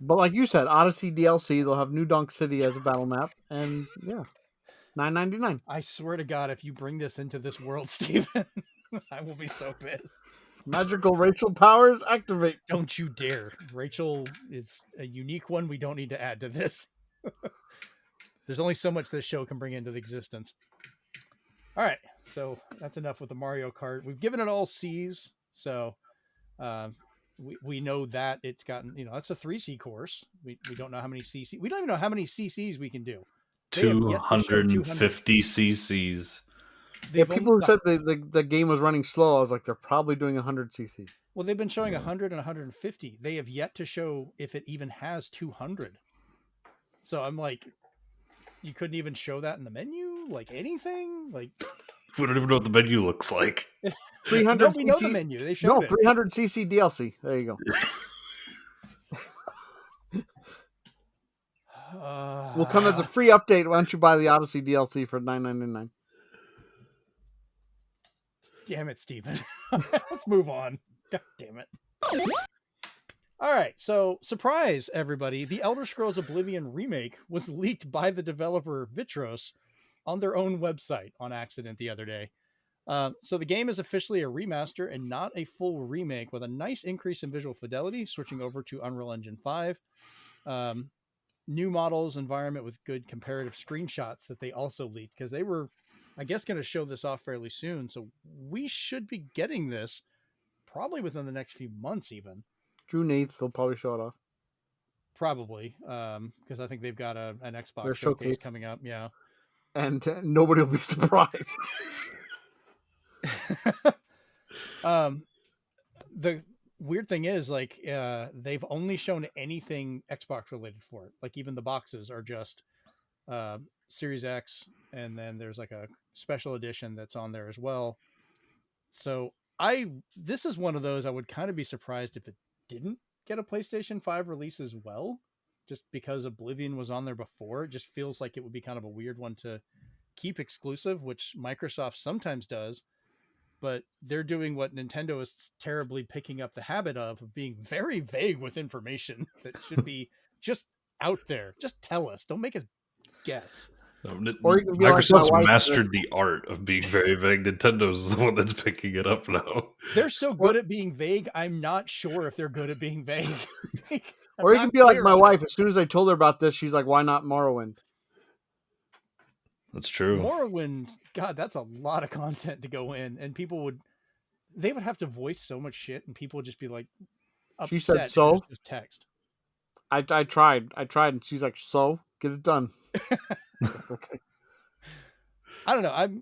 But like you said, Odyssey DLC, they'll have New Donk City as a battle map, and yeah, $9.99. I swear to God, if you bring this into this world, Steven, I will be so pissed. Magical Rachel powers activate. Don't you dare. Rachel is a unique one we don't need to add to this. There's only so much this show can bring into existence. All right, so that's enough with the Mario Kart. We've given it all C's, so we know that it's gotten, it's a 3C course. We don't know how many CC. We don't even know how many CCs we can do. 250 CCs. Yeah, people who said the game was running slow, I was like, they're probably doing 100 CC. Well, they've been showing 100 and 150. They have yet to show if it even has 200. So I'm like, you couldn't even show that in the menu? Like, anything? Like, we don't even know what the menu looks like. 300 no, we know the menu. They showed it. 300 CC DLC. There you go. Will come as a free update once you buy the Odyssey DLC for $9.99. Damn it, Steven. Let's move on. God damn it. All right, so surprise, everybody. The Elder Scrolls Oblivion remake was leaked by the developer Vitros on their own website on accident the other day. So the game is officially a remaster and not a full remake, with a nice increase in visual fidelity, switching over to Unreal Engine 5. New models, environment with good comparative screenshots that they also leaked, because they were, I guess, going to show this off fairly soon. So we should be getting this probably within the next few months even. June 8th, they'll probably show it off. Probably, because I think they've got an Xbox showcase coming up. Yeah. And nobody will be surprised. The weird thing is, like, they've only shown anything Xbox related for it. Like, even the boxes are just Series X, and then there's like a special edition that's on there as well. So this is one of those I would kind of be surprised if it didn't get a PlayStation 5 release as well, just because Oblivion was on there before. It just feels like it would be kind of a weird one to keep exclusive, which Microsoft sometimes does, but they're doing what Nintendo is terribly picking up the habit of being very vague with information that should be just out there. Just tell us. Don't make us guess. Or you can be Microsoft's like mastered the art of being very vague. Nintendo's the one that's picking it up now. They're so good at being vague, I'm not sure if they're good at being vague. Or you can be like my wife. As soon as I told her about this, she's like, why not Morrowind? That's true. Morrowind, God, that's a lot of content to go in, and they would have to voice so much shit, and people would just be like upset. She said, so? Just text. I tried, and she's like, so? Get it done. Okay. I don't know.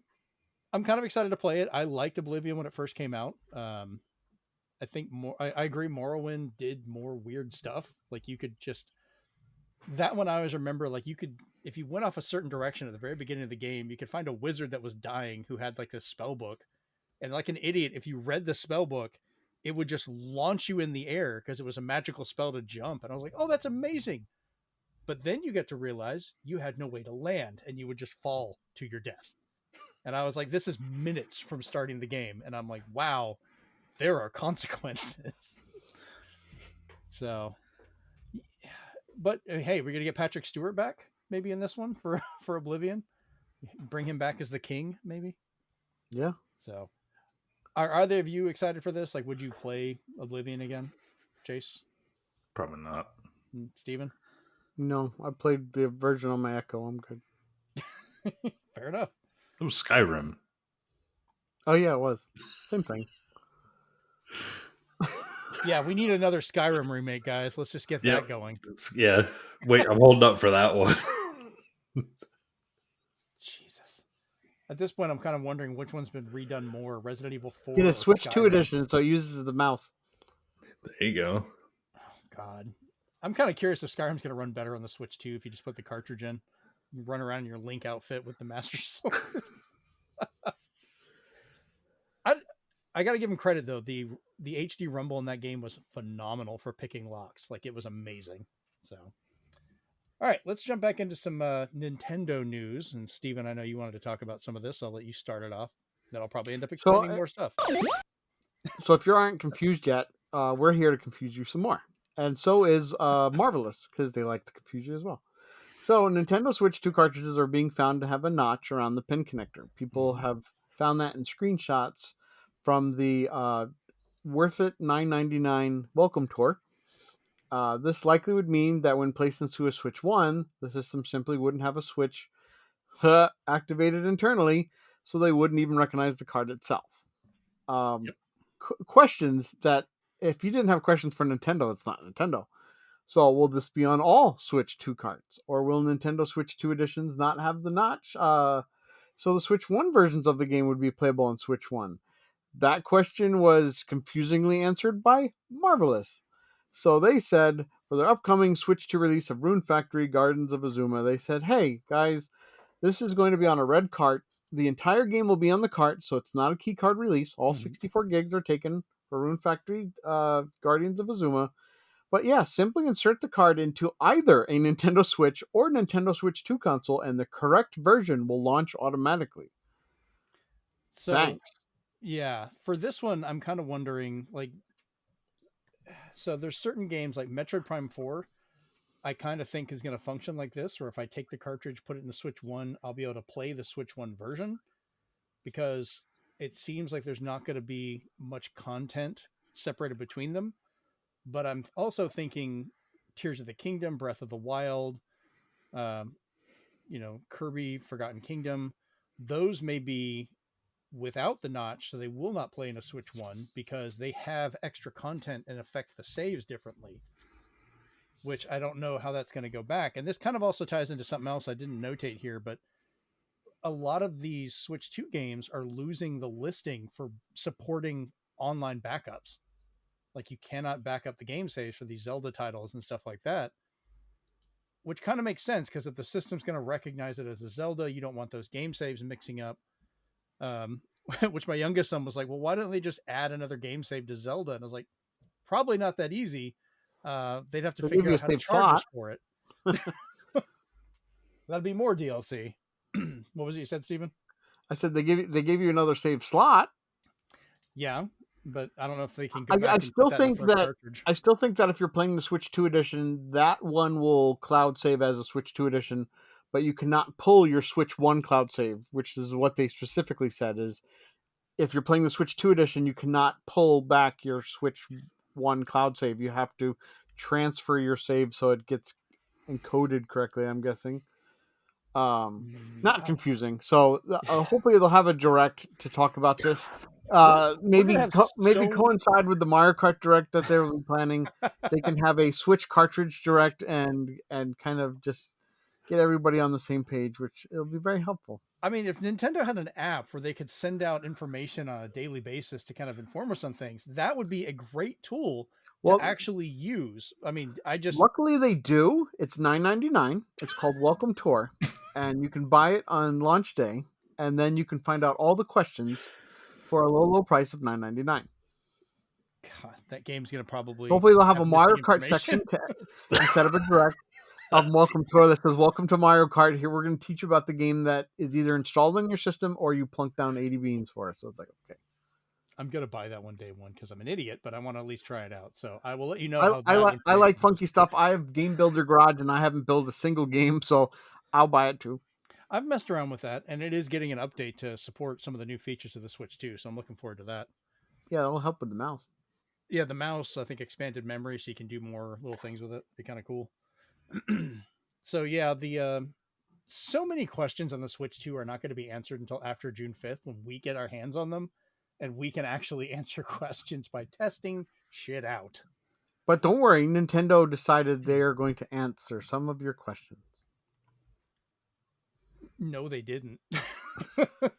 I'm kind of excited to play it. I liked Oblivion when it first came out. I think I agree. Morrowind did more weird stuff. Like, you could that one I always remember, like, you could, if you went off a certain direction at the very beginning of the game, you could find a wizard that was dying who had like a spell book, and like an idiot, if you read the spell book, it would just launch you in the air because it was a magical spell to jump. And I was like, oh, that's amazing. But then you get to realize you had no way to land and you would just fall to your death. And I was like, this is minutes from starting the game. And I'm like, wow, there are consequences. So, but hey, we're going to get Patrick Stewart back maybe in this one for Oblivion. Bring him back as the king, maybe. Yeah. So, are either of you excited for this? Like, would you play Oblivion again, Chase? Probably not. Steven? No, I played the version on my Echo. I'm good. Fair enough. It was Skyrim. Oh yeah, it was. Same thing. Yeah, we need another Skyrim remake, guys. Let's just get that going. Yeah. Wait, I'm holding up for that one. Jesus. At this point, I'm kind of wondering which one's been redone more, Resident Evil 4 Get or a Switch 2 Skyrim. edition so it uses the mouse. There you go. Oh, God. I'm kind of curious if Skyrim's going to run better on the Switch 2 if you just put the cartridge in. You run around in your Link outfit with the Master Sword. I got to give him credit, though. The HD rumble in that game was phenomenal for picking locks. Like, it was amazing. So, all right, let's jump back into some Nintendo news. And Steven, I know you wanted to talk about some of this. I'll let you start it off. Then I'll probably end up explaining more stuff. So if you aren't confused yet, we're here to confuse you some more. And so is Marvelous, because they like to confuse you as well. So Nintendo Switch 2 cartridges are being found to have a notch around the pin connector. People have found that in screenshots from the Worth It $9.99 welcome tour. This likely would mean that when placed into a Switch 1, the system simply wouldn't have a switch activated internally, so they wouldn't even recognize the card itself. Questions that, if you didn't have questions for Nintendo, it's not Nintendo. So will this be on all Switch 2 cards? Or will Nintendo Switch 2 editions not have the notch? So the Switch 1 versions of the game would be playable on Switch 1. That question was confusingly answered by Marvelous. So they said, for their upcoming Switch 2 release of Rune Factory Gardens of Azuma, they said, hey, guys, this is going to be on a red cart. The entire game will be on the cart, so it's not a key card release. All 64 gigs are taken for Rune Factory Guardians of Azuma. But yeah, simply insert the card into either a Nintendo Switch or Nintendo Switch 2 console, and the correct version will launch automatically. So, thanks. Yeah, for this one, I'm kind of wondering, like, so there's certain games like Metroid Prime 4, I kind of think is going to function like this, or if I take the cartridge, put it in the Switch 1, I'll be able to play the Switch 1 version, because it seems like there's not going to be much content separated between them. But I'm also thinking Tears of the Kingdom, Breath of the Wild, Kirby, Forgotten Kingdom, those may be without the notch, so they will not play in a Switch 1 because they have extra content and affect the saves differently, which I don't know how that's going to go back. And this kind of also ties into something else I didn't notate here, but a lot of these Switch 2 games are losing the listing for supporting online backups. Like, you cannot back up the game saves for these Zelda titles and stuff like that, which kind of makes sense, because if the system's going to recognize it as a Zelda, you don't want those game saves mixing up. Which my youngest son was like, well, why don't they just add another game save to Zelda? And I was like, probably not that easy. They'd have to figure out how to charge us for it. That'd be more DLC. What was it you said, Steven? I said they gave you another save slot. Yeah, but I don't know if they can go back I and still put that in think the that cartridge. I still think that if you're playing the Switch 2 edition, that one will cloud save as a Switch 2 edition, but you cannot pull your Switch 1 cloud save, which is what they specifically said is if you're playing the Switch 2 edition, you cannot pull back your Switch 1 cloud save. You have to transfer your save so it gets encoded correctly, I'm guessing. Not confusing. So hopefully they'll have a direct to talk about this. Maybe coincide with the Mario Kart Direct that they're planning. They can have a Switch cartridge direct and kind of just get everybody on the same page, which it'll be very helpful. I mean, if Nintendo had an app where they could send out information on a daily basis to kind of inform us on things, that would be a great tool to actually use. I mean, luckily they do. It's $9.99. It's called Welcome Tour, and you can buy it on launch day, and then you can find out all the questions for a low price of $9.99. God, that game's gonna probably Hopefully they'll have a missing Mario Kart information. section instead of a direct of Welcome Tour that says, "Welcome to Mario Kart. Here we're going to teach you about the game that is either installed on your system or you plunk down 80 beans for it." So it's like, okay. I'm gonna buy that one day one because I'm an idiot, but I want to at least try it out. So I will let you know how I that like information goes. funky stuff. I have Game Builder Garage and I haven't built a single game, so I'll buy it too. I've messed around with that, and it is getting an update to support some of the new features of the Switch too. So I'm looking forward to that. Yeah, that'll help with the mouse. Yeah, the mouse, I think, expanded memory, so you can do more little things with it. Be kind of cool. So yeah, the so many questions on the Switch 2 are not going to be answered until after June 5th when we get our hands on them, and we can actually answer questions by testing shit out. But don't worry, Nintendo decided they are going to answer some of your questions. No, they didn't.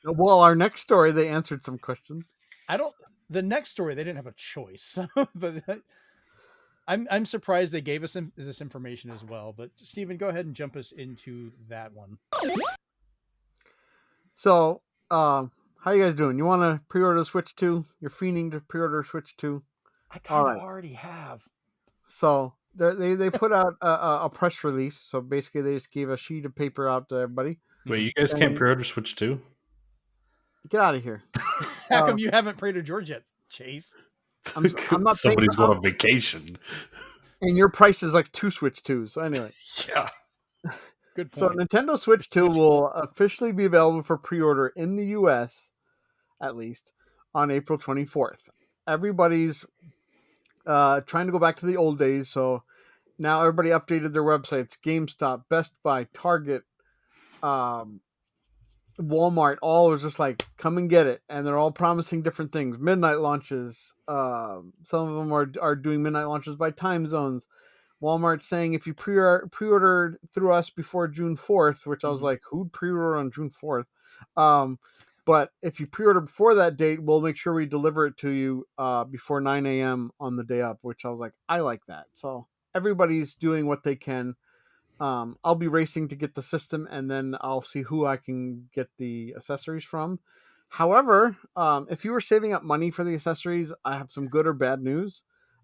Well, our next story, they answered some questions. The next story, they didn't have a choice. But I'm surprised they gave us this information as well. But Steven, go ahead and jump us into that one. So, how you guys doing? You want to pre-order Switch 2? You're fiending to pre-order Switch 2? I kind of already have. So they put out a press release. So basically, they just gave a sheet of paper out to everybody. Wait, you guys can't pre-order Switch 2? Get out of here! How come you haven't pre-ordered yours yet, Chase? I'm not Somebody's going on vacation, and your price is like 2 Switch 2s. So anyway, yeah. Good point. So Nintendo Switch 2 will officially be available for pre-order in the US, at least, on April 24th. Everybody's trying to go back to the old days, so now everybody updated their websites. GameStop, Best Buy, Target, Walmart, all was just like, come and get it. And they're all promising different things. Midnight launches. Some of them are doing midnight launches by time zones. Walmart saying if you pre-order through us before June 4th, which I was like, who'd pre-order on June 4th? But if you pre-order before that date, we'll make sure we deliver it to you before 9 a.m. on the day up, which I was like, I like that. So everybody's doing what they can. I'll be racing to get the system, and then I'll see who I can get the accessories from. However, if you were saving up money for the accessories, I have some good or bad news.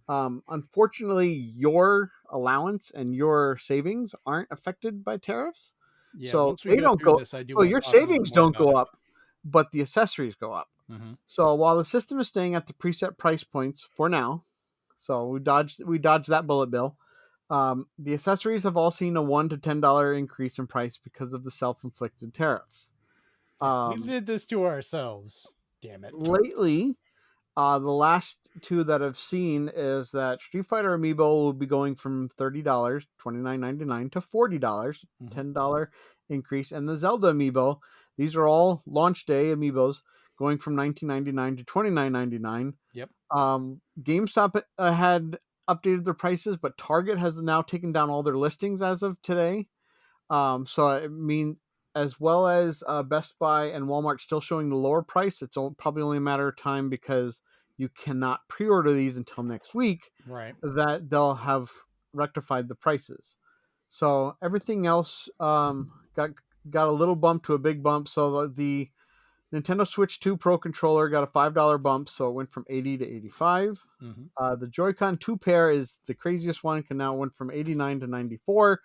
Unfortunately, your allowance and your savings aren't affected by tariffs. Yeah, so once we they go don't through go. this, I do So want to your talk a little savings more don't about go it. up, but the accessories go up. Mm-hmm. So while the system is staying at the preset price points for now, so we dodged that bullet bill. The accessories have all seen a $1 to $10 increase in price because of the self-inflicted tariffs. We did this to ourselves. Damn it. Lately, the last two that I've seen is that Street Fighter Amiibo will be going from $30, $29.99 to $40, $10 increase. And the Zelda Amiibo, these are all launch day Amiibos, going from $19.99 to $29.99. Yep. GameStop had updated their prices, but Target has now taken down all their listings as of today. So I mean, as well as Best Buy and Walmart still showing the lower price, it's probably only a matter of time because you cannot pre-order these until next week. Right. That they'll have rectified the prices. So everything else got a little bump to a big bump. So the Nintendo Switch 2 Pro controller got a $5 bump, so it went from $80 to $85. The Joy-Con 2 pair is the craziest one. Can now went from $89 to $94.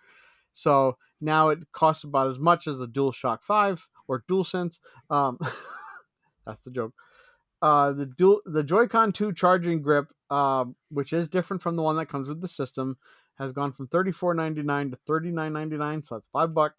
So now it costs about as much as a DualShock 5 or DualSense. That's the joke. The Joy-Con 2 charging grip, which is different from the one that comes with the system, has gone from $34.99 to $39.99, so that's $5.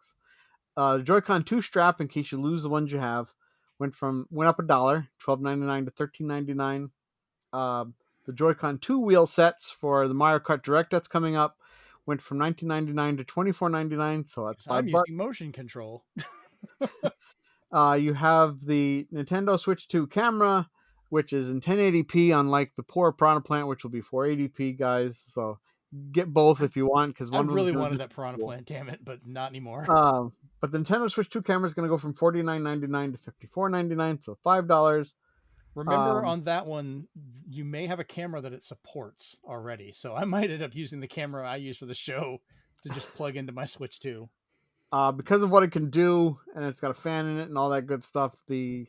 The Joy-Con 2 strap, in case you lose the ones you have, went up $1, $12.99 to $13.99. The Joy-Con 2 wheel sets for the Mario Kart Direct that's coming up went from $19.99 to $24.99, so that's $5. I'm using motion control. You have the Nintendo Switch 2 camera, which is in 1080p, unlike the poor Piranha Plant, which will be 480p, guys. So get both if you want, because I really wanted that Piranha Plant, damn it, but not anymore. But the Nintendo Switch 2 camera is going to go from $49.99 to $54.99, so $5. Remember, on that one, you may have a camera that it supports already, so I might end up using the camera I use for the show to just plug into my Switch 2. Because of what it can do, and it's got a fan in it and all that good stuff, the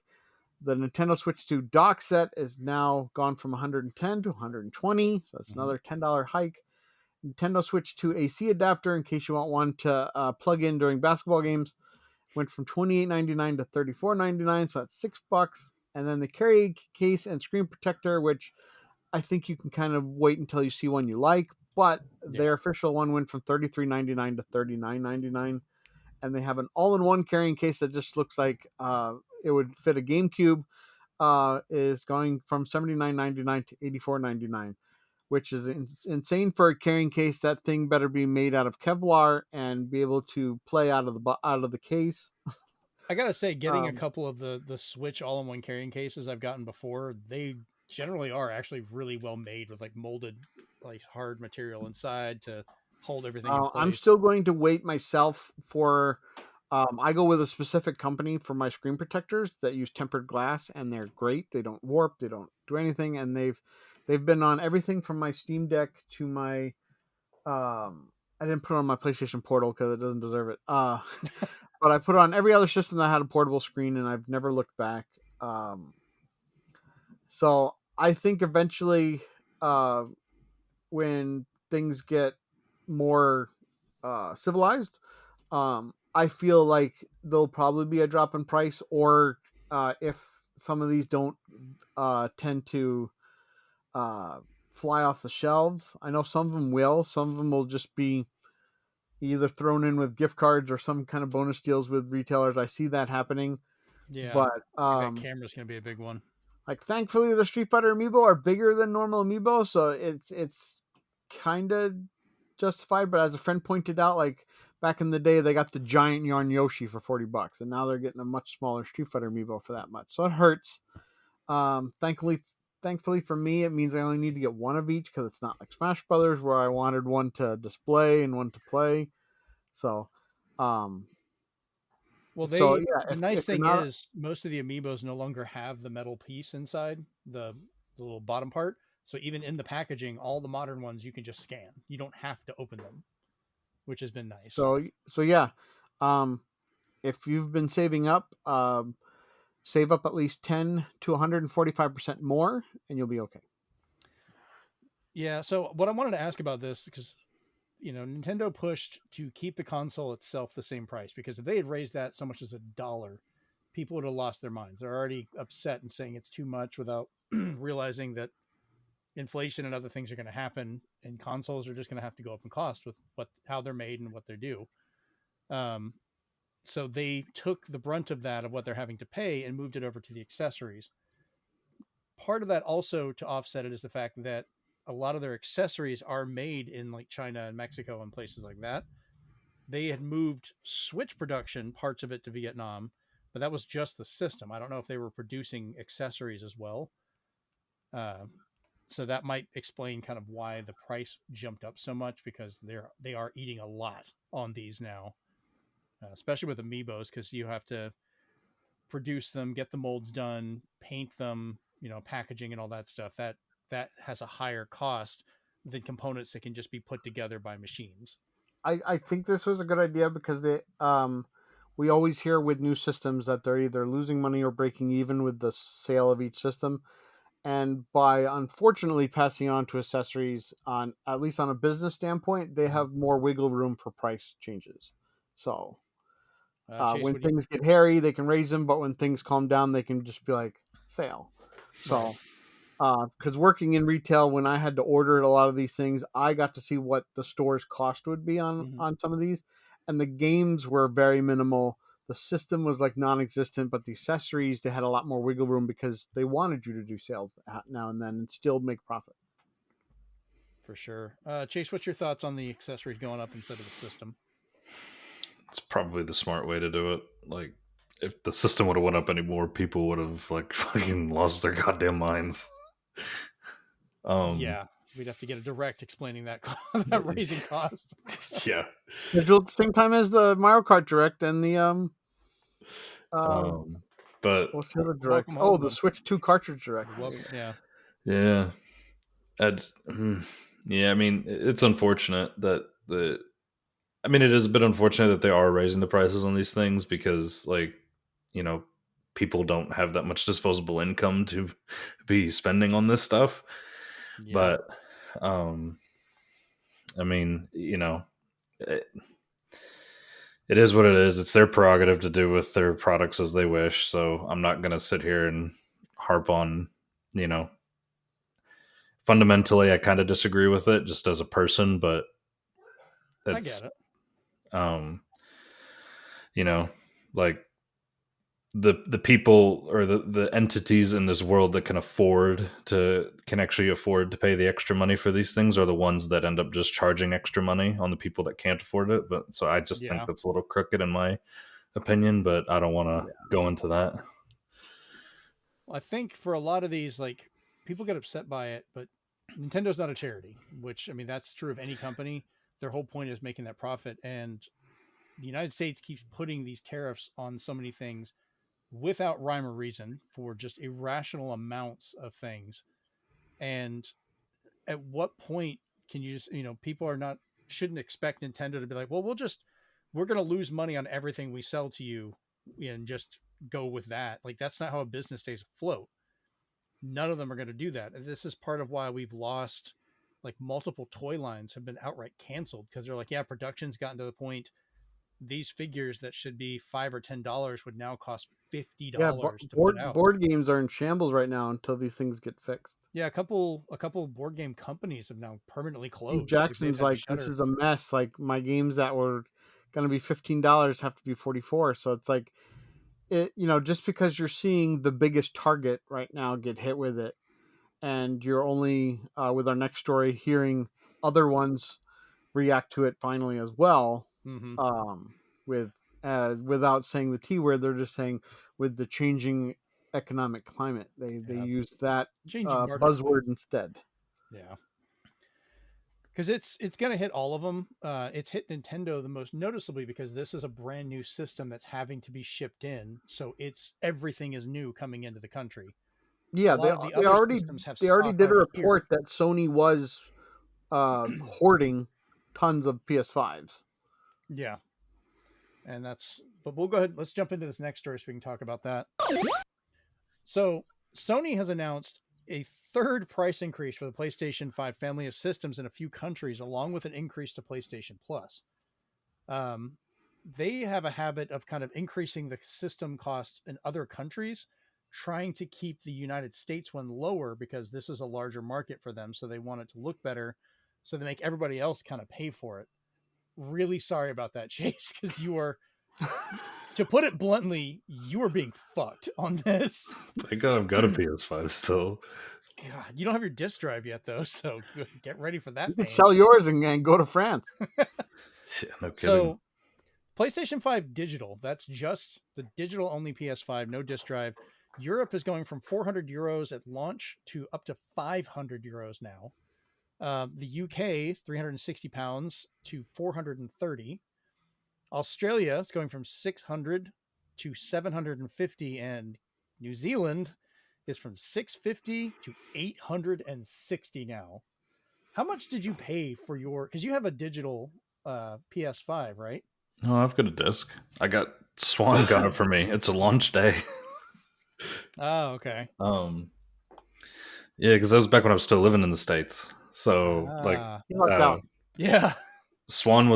The Nintendo Switch 2 dock set is now gone from $110 to $120, so that's another $10 hike. Nintendo Switch 2 AC adapter, in case you want one to plug in during basketball games, went from $28.99 to $34.99, so that's $6. And then the carry case and screen protector, which I think you can kind of wait until you see one you like, but their official one went from $33.99 to $39.99. And they have an all-in-one carrying case that just looks like it would fit a GameCube, is going from $79.99 to $84.99, which is insane for a carrying case. That thing better be made out of Kevlar and be able to play out of the case. I gotta say, getting a couple of the Switch all-in-one carrying cases I've gotten before, they generally are actually really well made with like molded, like hard material inside to hold everything in place. I'm still going to wait myself for. I go with a specific company for my screen protectors that use tempered glass, and they're great. They don't warp, they don't do anything, and they've been on everything from my Steam Deck to my. I didn't put it on my PlayStation Portal because it doesn't deserve it. But I put it on every other system that had a portable screen, and I've never looked back. So I think eventually, when things get more civilized, I feel like there'll probably be a drop in price, or if some of these don't tend to fly off the shelves. I know some of them will. Some of them will just be either thrown in with gift cards or some kind of bonus deals with retailers. I see that happening. Yeah, but that camera's gonna be a big one. Like, thankfully, the Street Fighter amiibo are bigger than normal amiibo, so it's kind of justified. But as a friend pointed out, like back in the day, they got the giant yarn Yoshi for $40, and now they're getting a much smaller Street Fighter amiibo for that much. So it hurts. Thankfully for me, it means I only need to get one of each, because it's not like Smash Brothers where I wanted one to display and one to play. So, well, the nice thing is most of the amiibos no longer have the metal piece inside the little bottom part. So even in the packaging, all the modern ones you can just scan. You don't have to open them, which has been nice. So yeah, if you've been saving up, save up at least 10 to 145% more, and you'll be okay. Yeah. So what I wanted to ask about this, because Nintendo pushed to keep the console itself the same price, because if they had raised that so much as $1, people would have lost their minds. They're already upset and saying it's too much without realizing that inflation and other things are going to happen, and consoles are just going to have to go up in cost with how they're made and what they do. So they took the brunt of that, of what they're having to pay, and moved it over to the accessories. Part of that also to offset it is the fact that a lot of their accessories are made in like China and Mexico and places like that. They had moved Switch production, parts of it, to Vietnam, but that was just the system. I don't know if they were producing accessories as well. So that might explain kind of why the price jumped up so much, because they are eating a lot on these now, especially with amiibos, because you have to produce them, get the molds done, paint them, packaging and all that stuff. That has a higher cost than components that can just be put together by machines. I think this was a good idea, because we always hear with new systems that they're either losing money or breaking even with the sale of each system. And by unfortunately passing on to accessories, at least on a business standpoint, they have more wiggle room for price changes. So Chase, when things get hairy, they can raise them, but when things calm down, they can just be like, sale. So, because working in retail, when I had to order a lot of these things, I got to see what the store's cost would be on some of these, and the games were very minimal. The system was like non-existent, but the accessories, they had a lot more wiggle room, because they wanted you to do sales now and then and still make profit. For sure. Chase, what's your thoughts on the accessories going up instead of the system? It's probably the smart way to do it. Like, if the system would have went up anymore, people would have like fucking lost their goddamn minds. Yeah, we'd have to get a direct explaining that raising cost. Yeah, scheduled at the same time as the Mario Kart Direct and the but what's the other Direct? Oh, the Switch 2 Cartridge Direct. Yeah. Yeah, I mean, it's unfortunate that it is a bit unfortunate that they are raising the prices on these things, because, like, people don't have that much disposable income to be spending on this stuff. Yeah. But I mean, it is what it is. It's their prerogative to do with their products as they wish. So I'm not going to sit here and harp on, fundamentally, I kind of disagree with it just as a person, but I get it. Like the people or the entities in this world that can actually afford to pay the extra money for these things are the ones that end up just charging extra money on the people that can't afford it. But so I just think that's a little crooked in my opinion, but I don't want to go into that. Well, I think for a lot of these, like, people get upset by it, but Nintendo's not a charity, which, I mean, that's true of any company. Their whole point is making that profit. And the United States keeps putting these tariffs on so many things without rhyme or reason for just irrational amounts of things. And at what point can you just, people shouldn't expect Nintendo to be like, well, we're going to lose money on everything we sell to you and just go with that. Like, that's not how a business stays afloat. None of them are going to do that. And this is part of why we've lost, like, multiple toy lines have been outright canceled because they're like, yeah, production's gotten to the point these figures that should be $5 or $10 would now cost $50 to put out. Board games are in shambles right now until these things get fixed. Yeah, a couple board game companies have now permanently closed. Steve Jackson's like, this is a mess. Like, my games that were going to be $15 have to be $44. So it's like, just because you're seeing the biggest target right now get hit with it, and you're only with our next story hearing other ones react to it finally as well. Without saying the T word, they're just saying with the changing economic climate, they use that buzzword instead. Yeah, because it's going to hit all of them. It's hit Nintendo the most noticeably because this is a brand new system that's having to be shipped in, so everything is new coming into the country. Yeah, they already did a report that Sony was hoarding tons of PS5s. Yeah. But we'll go ahead. Let's jump into this next story so we can talk about that. So Sony has announced a third price increase for the PlayStation 5 family of systems in a few countries, along with an increase to PlayStation Plus. They have a habit of kind of increasing the system cost in other countries, trying to keep the United States one lower because this is a larger market for them. So they want it to look better. So they make everybody else kind of pay for it. Really sorry about that, Chase, because you are, to put it bluntly, you are being fucked on this. Thank God I've got a PS5 still. God, you don't have your disc drive yet, though, so get ready for that. You can sell yours and go to France. Yeah, no kidding. So, PlayStation 5 digital, that's just the digital only PS5, no disc drive. Europe is going from €400 at launch to up to €500 now. The UK, £360 to 430. Australia is going from 600 to 750, and New Zealand is from 650 to 860 now. How much did you pay for because you have a digital PS5, right? Oh, I've got a disc. Swan got it for me. It's a launch day. Oh, okay. Yeah, because that was back when I was still living in the States. So yeah. Swan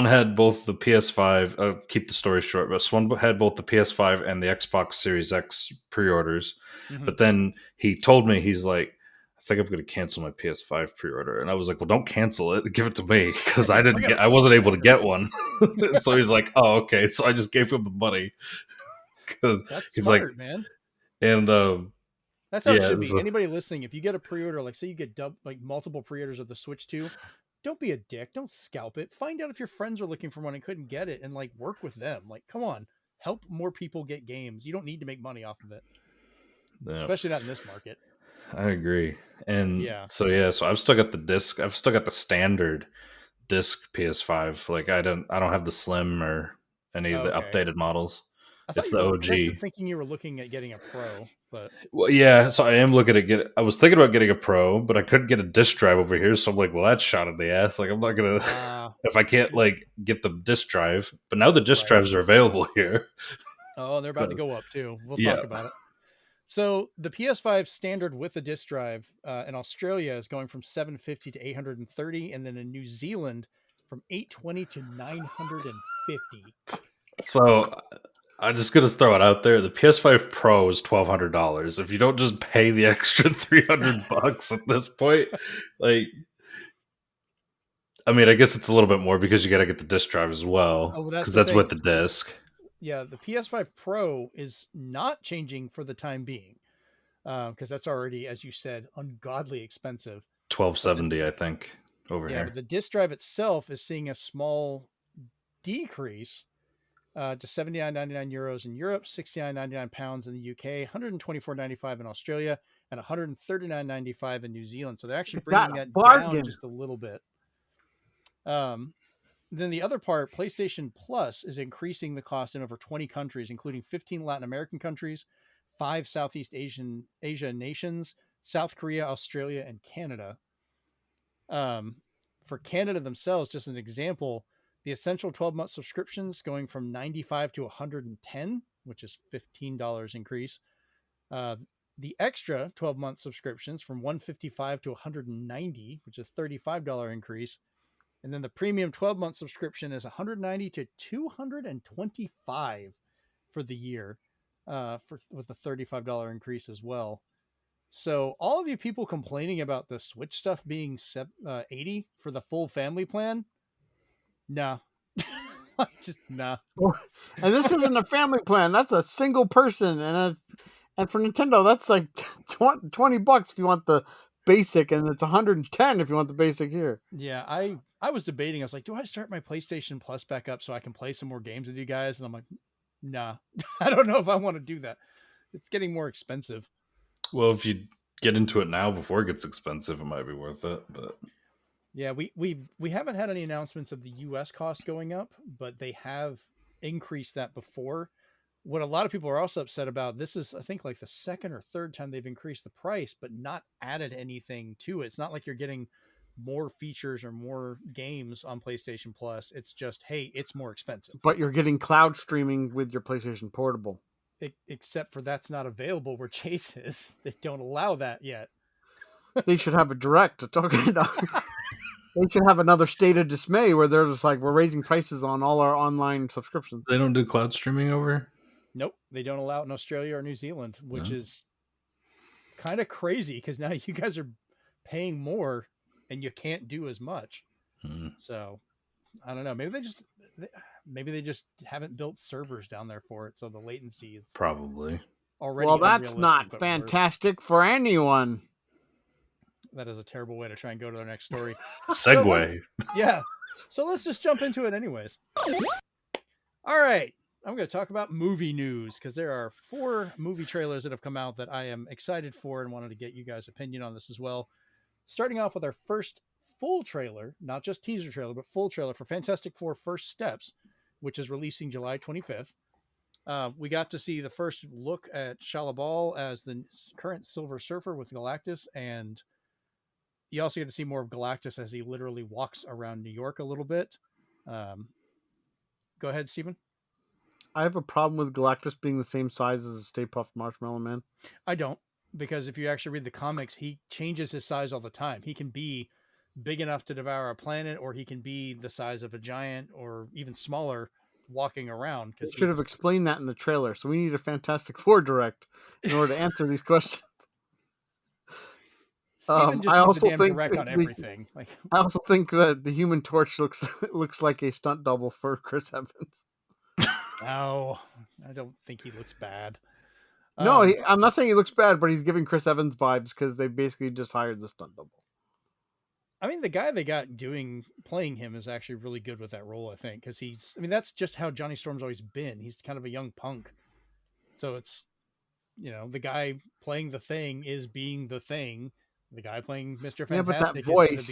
had both the PS5. I'll keep the story short, but Swan had both the PS5 and the Xbox Series X pre-orders. Mm-hmm. But then he told me, he's like, I think I'm going to cancel my PS5 pre-order. And I was like, well, don't cancel it. Give it to me because I wasn't able to get one. So he's like, oh, okay. So I just gave him the money because he's smart, like, man. And that's how it should be. Anybody listening, if you get a pre-order, like say you get multiple pre-orders of the Switch 2, don't be a dick. Don't scalp it. Find out if your friends are looking for one and couldn't get it, and like work with them. Like, come on, help more people get games. You don't need to make money off of it, especially not in this market. I agree. And so I've still got the disc. I've still got the standard disc PS5. Like I don't have the Slim or any of the updated models. It's the OG. I'm thinking you were looking at getting a Pro, but well, yeah. So I am looking at I was thinking about getting a Pro, but I couldn't get a disc drive over here. So I'm like, well, that's shot in the ass. Like I'm not gonna if I can't like get the disc drive. But now the disc drives are available here. Oh, they're about to go up too. We'll Yeah. talk about it. So the PS5 standard with the disc drive in Australia is going from 750 to 830, and then in New Zealand from 820 to 950. So I'm just gonna throw it out there. The PS5 Pro is $1,200. If you don't just pay the extra $300 at this point, like, I mean, I guess it's a little bit more because you got to get the disc drive as well, Oh, well, because that's that's the with thing. the disc. Yeah, the PS5 Pro is not changing for the time being because that's already, as you said, ungodly expensive. $1,270, I think, over Yeah, here. but the disc drive itself is seeing a small decrease to 79.99 euros in Europe, 69.99 pounds in the UK, 124.95 in Australia, and 139.95 in New Zealand. So they're actually bringing that down just a little bit. Then the other part, PlayStation Plus is increasing the cost in over 20 countries, including 15 Latin American countries, 5 Southeast Asia nations, South Korea, Australia, and Canada. For Canada themselves, just an example, the essential 12-month subscriptions going from 95 to 110, which is $15 increase. The extra 12-month subscriptions from 155 to 190, which is $35 increase. And then the premium 12-month subscription is 190 to 225 for the year, with a $35 increase as well. So all of you people complaining about the Switch stuff being 80 for the full family plan, nah. Just nah. And this isn't a family plan. That's a single person. And for Nintendo, that's like $20 if you want the basic, and it's 110 if you want the basic here. Yeah, I was debating. I was like, do I start my PlayStation Plus back up so I can play some more games with you guys? And I'm like, nah. I don't know if I want to do that. It's getting more expensive. Well, if you get into it now before it gets expensive, it might be worth it. But yeah, we haven't had any announcements of the US cost going up, but they have increased that before. What a lot of people are also upset about, this is, I think, like the second or third time they've increased the price, but not added anything to it. It's not like you're getting more features or more games on PlayStation Plus. It's just, hey, it's more expensive. But you're getting cloud streaming with your PlayStation Portable. Except for that's not available where Chase is. They don't allow that yet. They should have a direct to talk about. They should have another State of Dismay where they're just like, we're raising prices on all our online subscriptions. They don't do cloud streaming over? Nope, they don't allow it in Australia or New Zealand, which is kind of crazy because now you guys are paying more and you can't do as much. So I don't know. Maybe they just haven't built servers down there for it, so the latency is probably already. Well, that's not fantastic for anyone. That is a terrible way to try and go to their next story. Segue. So let's just jump into it anyways. All right. I'm going to talk about movie news because there are 4 movie trailers that have come out that I am excited for and wanted to get you guys' opinion on this as well. Starting off with our first full trailer, not just teaser trailer, but full trailer for Fantastic Four First Steps, which is releasing July 25th. We got to see the first look at Shia LaBeouf as the current Silver Surfer with Galactus, and you also get to see more of Galactus as he literally walks around New York a little bit. Go ahead, Steven. I have a problem with Galactus being the same size as a Stay Puft Marshmallow Man. I don't, because if you actually read the comics, he changes his size all the time. He can be big enough to devour a planet, or he can be the size of a giant, or even smaller, walking around. They should have explained that in the trailer. So we need a Fantastic Four direct in order to answer these questions. I also think direct on everything. I also think that the Human Torch looks like a stunt double for Chris Evans. No, I don't think he looks bad. No, I'm not saying he looks bad, but he's giving Chris Evans vibes because they basically just hired the stunt double. I mean, the guy they got playing him is actually really good with that role, I think, because that's just how Johnny Storm's always been. He's kind of a young punk. So it's, the guy playing the Thing is being the Thing. The guy playing Mr. Fantastic. Yeah, but that voice,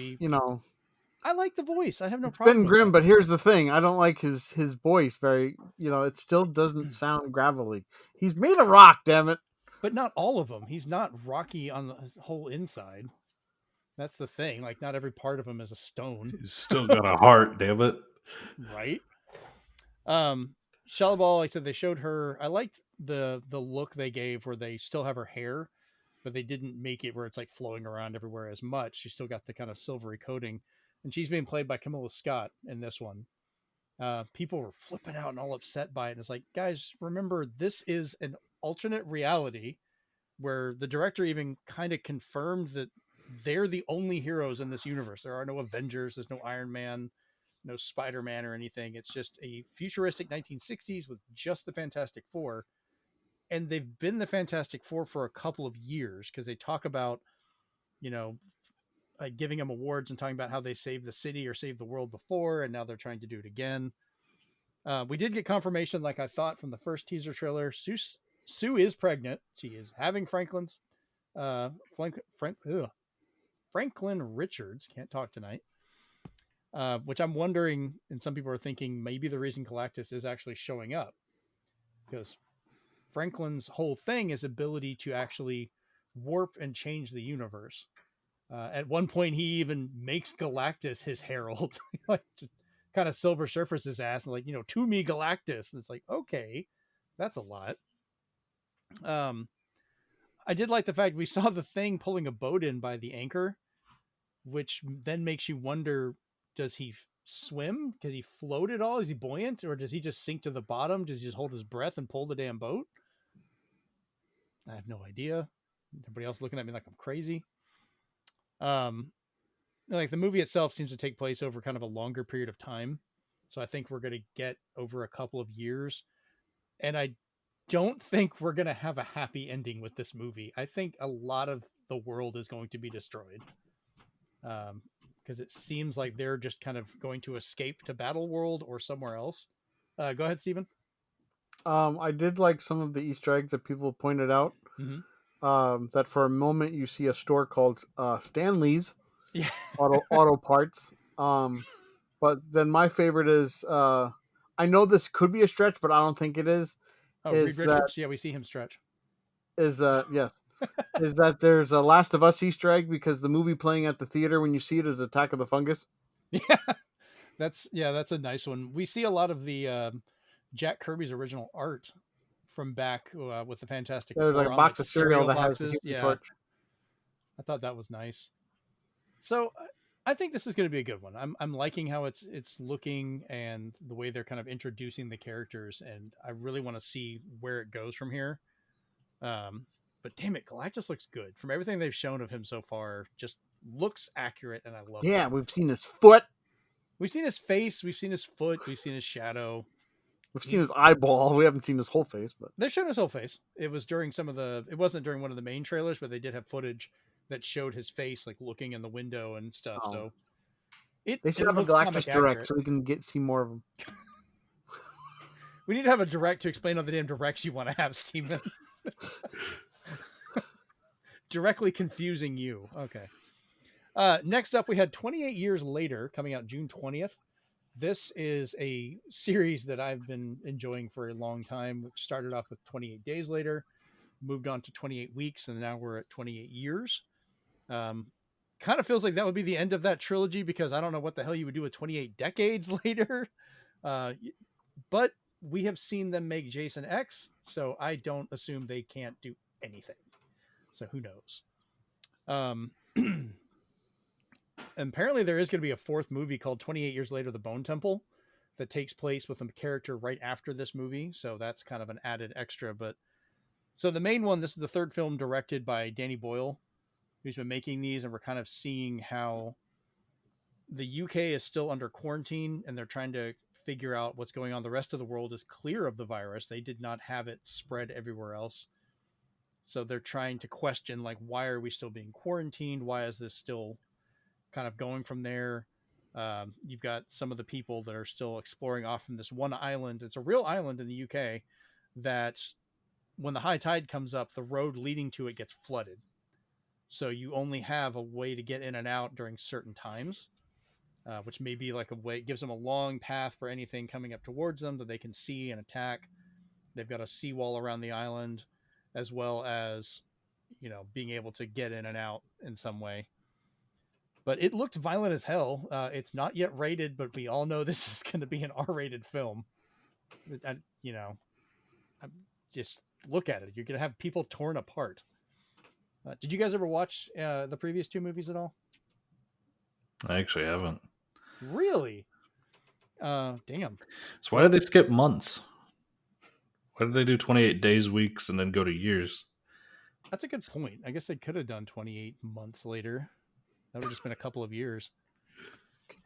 I like the voice. I have no problem. Ben Grimm, but here's the thing. I don't like his voice very, it still doesn't sound gravelly. He's made of rock, damn it. But not all of them. He's not rocky on the whole inside. That's the thing. Like, not every part of him is a stone. He's still got a heart, damn it. Right? Shellball, like I said, they showed her. I liked the look they gave where they still have her hair, but they didn't make it where it's like flowing around everywhere as much. She still got the kind of silvery coating, and she's being played by Camilla Scott in this one. People were flipping out and all upset by it. And it's like, guys, remember, this is an alternate reality where the director even kind of confirmed that they're the only heroes in this universe. There are no Avengers, there's no Iron Man, no Spider-Man or anything. It's just a futuristic 1960s with just the Fantastic Four. And they've been the Fantastic Four for a couple of years because they talk about, you know, giving them awards and talking about how they saved the city or saved the world before, and now they're trying to do it again. We did get confirmation, like I thought, from the first teaser trailer. Sue is pregnant. She is having Franklin's Franklin Richards. Can't talk tonight. Which I'm wondering, and some people are thinking maybe the reason Galactus is actually showing up, because Franklin's whole thing is ability to actually warp and change the universe. At one point, he even makes Galactus his herald, like to kind of Silver Surfer's his ass, and like, to me, Galactus. And it's like, okay, that's a lot. I did like the fact we saw the Thing pulling a boat in by the anchor, which then makes you wonder, does he swim? Does he float at all? Is he buoyant? Or does he just sink to the bottom? Does he just hold his breath and pull the damn boat? I have no idea. Everybody else looking at me like I'm crazy. Like the movie itself seems to take place over kind of a longer period of time. So I think we're going to get over a couple of years. And I don't think we're going to have a happy ending with this movie. I think a lot of the world is going to be destroyed. Because it seems like they're just kind of going to escape to Battle World or somewhere else. Go ahead, Steven. I did like some of the Easter eggs that people pointed out. Mm-hmm. That for a moment you see a store called Stanley's Yeah. auto parts. But then my favorite is I know this could be a stretch, but I don't think it is. Oh, Reed Richards. Yeah, we see him stretch. Yes, is that there's a Last of Us Easter egg because the movie playing at the theater when you see it is Attack of the Fungus. Yeah, that's a nice one. We see a lot of the Jack Kirby's original art from back with the Fantastic Four. There's like a box of cereal that has the Human Torch. I thought that was nice. So I think this is going to be a good one. I'm liking how it's looking and the way they're kind of introducing the characters, and I really want to see where it goes from here. But damn it, Galactus looks good. From everything they've shown of him so far, just looks accurate, and I love it. Yeah, we've seen his foot. We've seen his face. We've seen his foot. We've seen his shadow. We've seen his eyeball. We haven't seen his whole face, but they've shown his whole face. It was during it wasn't during one of the main trailers, but they did have footage that showed his face, like looking in the window and stuff. Oh. So they should have a Galactus Direct so we can see more of them. We need to have a Direct to explain all the damn Directs you want to have, Steven. Directly confusing you. Okay. Next up, we had 28 Years Later coming out June 20th. This is a series that I've been enjoying for a long time, which started off with 28 Days Later, moved on to 28 Weeks, and now we're at 28 Years. Kind of feels like that would be the end of that trilogy because I don't know what the hell you would do with 28 Decades Later. But we have seen them make Jason X, so I don't assume they can't do anything. So who knows? Apparently there is going to be a fourth movie called 28 Years Later, The Bone Temple, that takes place with a character right after this movie. So that's kind of an added extra. But so the main one, this is the third film directed by Danny Boyle, who's been making these. And we're kind of seeing how the UK is still under quarantine and they're trying to figure out what's going on. The rest of the world is clear of the virus. They did not have it spread everywhere else. So they're trying to question, like, why are we still being quarantined? Why is this still kind of going from there? You've got some of the people that are still exploring off from this one island. It's a real island in the UK that when the high tide comes up, the road leading to it gets flooded. So you only have a way to get in and out during certain times, which may be like a way, it gives them a long path for anything coming up towards them that they can see and attack. They've got a seawall around the island, as well as, being able to get in and out in some way. But it looked violent as hell. It's not yet rated, but we all know this is going to be an R-rated film. You know, just look at it. You're gonna have people torn apart. Did you guys ever watch the previous two movies at all? I actually haven't. Really? Damn. So why did they skip months? Why did they do 28 days, weeks, and then go to years? That's a good point. I guess they could have done 28 months later. That would have just been a couple of years.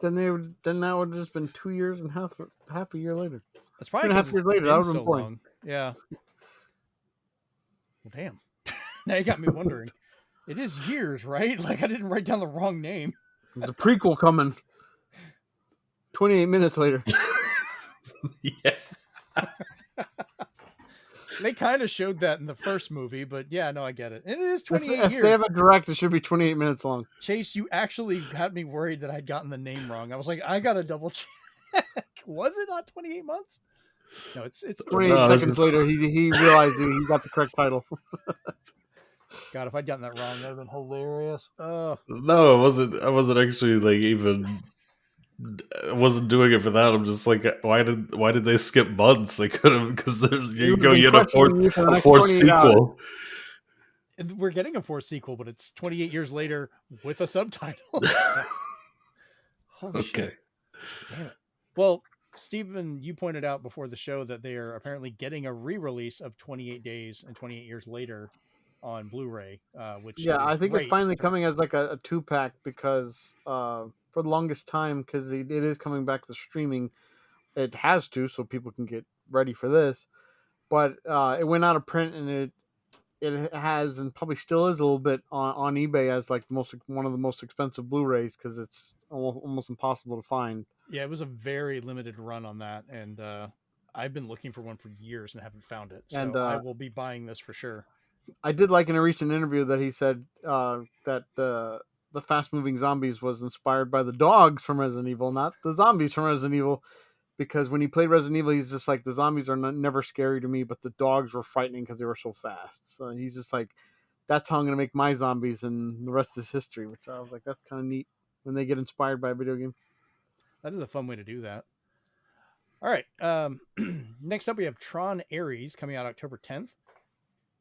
Then that would have just been 2 years and half a year later. That's probably 2.5 years later. That would have been point. Long. Yeah. Well, damn. Now you got me wondering. It is years, right? Like I didn't write down the wrong name. There's a prequel coming. 28 minutes later. Yeah. They kind of showed that in the first movie, but yeah, no, I get it. And it is 28 If years. they have a direct, it should be 28 minutes long. Chase, you actually had me worried that I'd gotten the name wrong. I was like, I gotta double check. Was it not 28 months? No, it's 28 seconds later. He realized he got the correct title. God, if I'd gotten that wrong, that would have been hilarious. No, I wasn't actually like even. I wasn't doing it for that. I'm just like, why did they skip months? They could have, because you get a fourth sequel. We're getting a fourth sequel, but it's 28 years later with a subtitle. Holy shit. Damn it. Well, Stephen, you pointed out before the show that they are apparently getting a re-release of 28 Days and 28 Years Later on Blu-ray, which I think great. It's finally coming as like a 2-pack because for the longest time, because it is coming back to streaming, it has to, so people can get ready for this. But it went out of print, and it has, and probably still is a little bit on eBay as like one of the most expensive Blu-rays because it's almost impossible to find. Yeah, it was a very limited run on that, and I've been looking for one for years and haven't found it. So I will be buying this for sure. I did like in a recent interview that he said that the fast-moving zombies was inspired by the dogs from Resident Evil, not the zombies from Resident Evil. Because when he played Resident Evil, he's just like, the zombies are never scary to me, but the dogs were frightening because they were so fast. So he's just like, that's how I'm going to make my zombies, and the rest is history, which I was like, that's kind of neat when they get inspired by a video game. That is a fun way to do that. All right. Next up, we have Tron Ares coming out October 10th.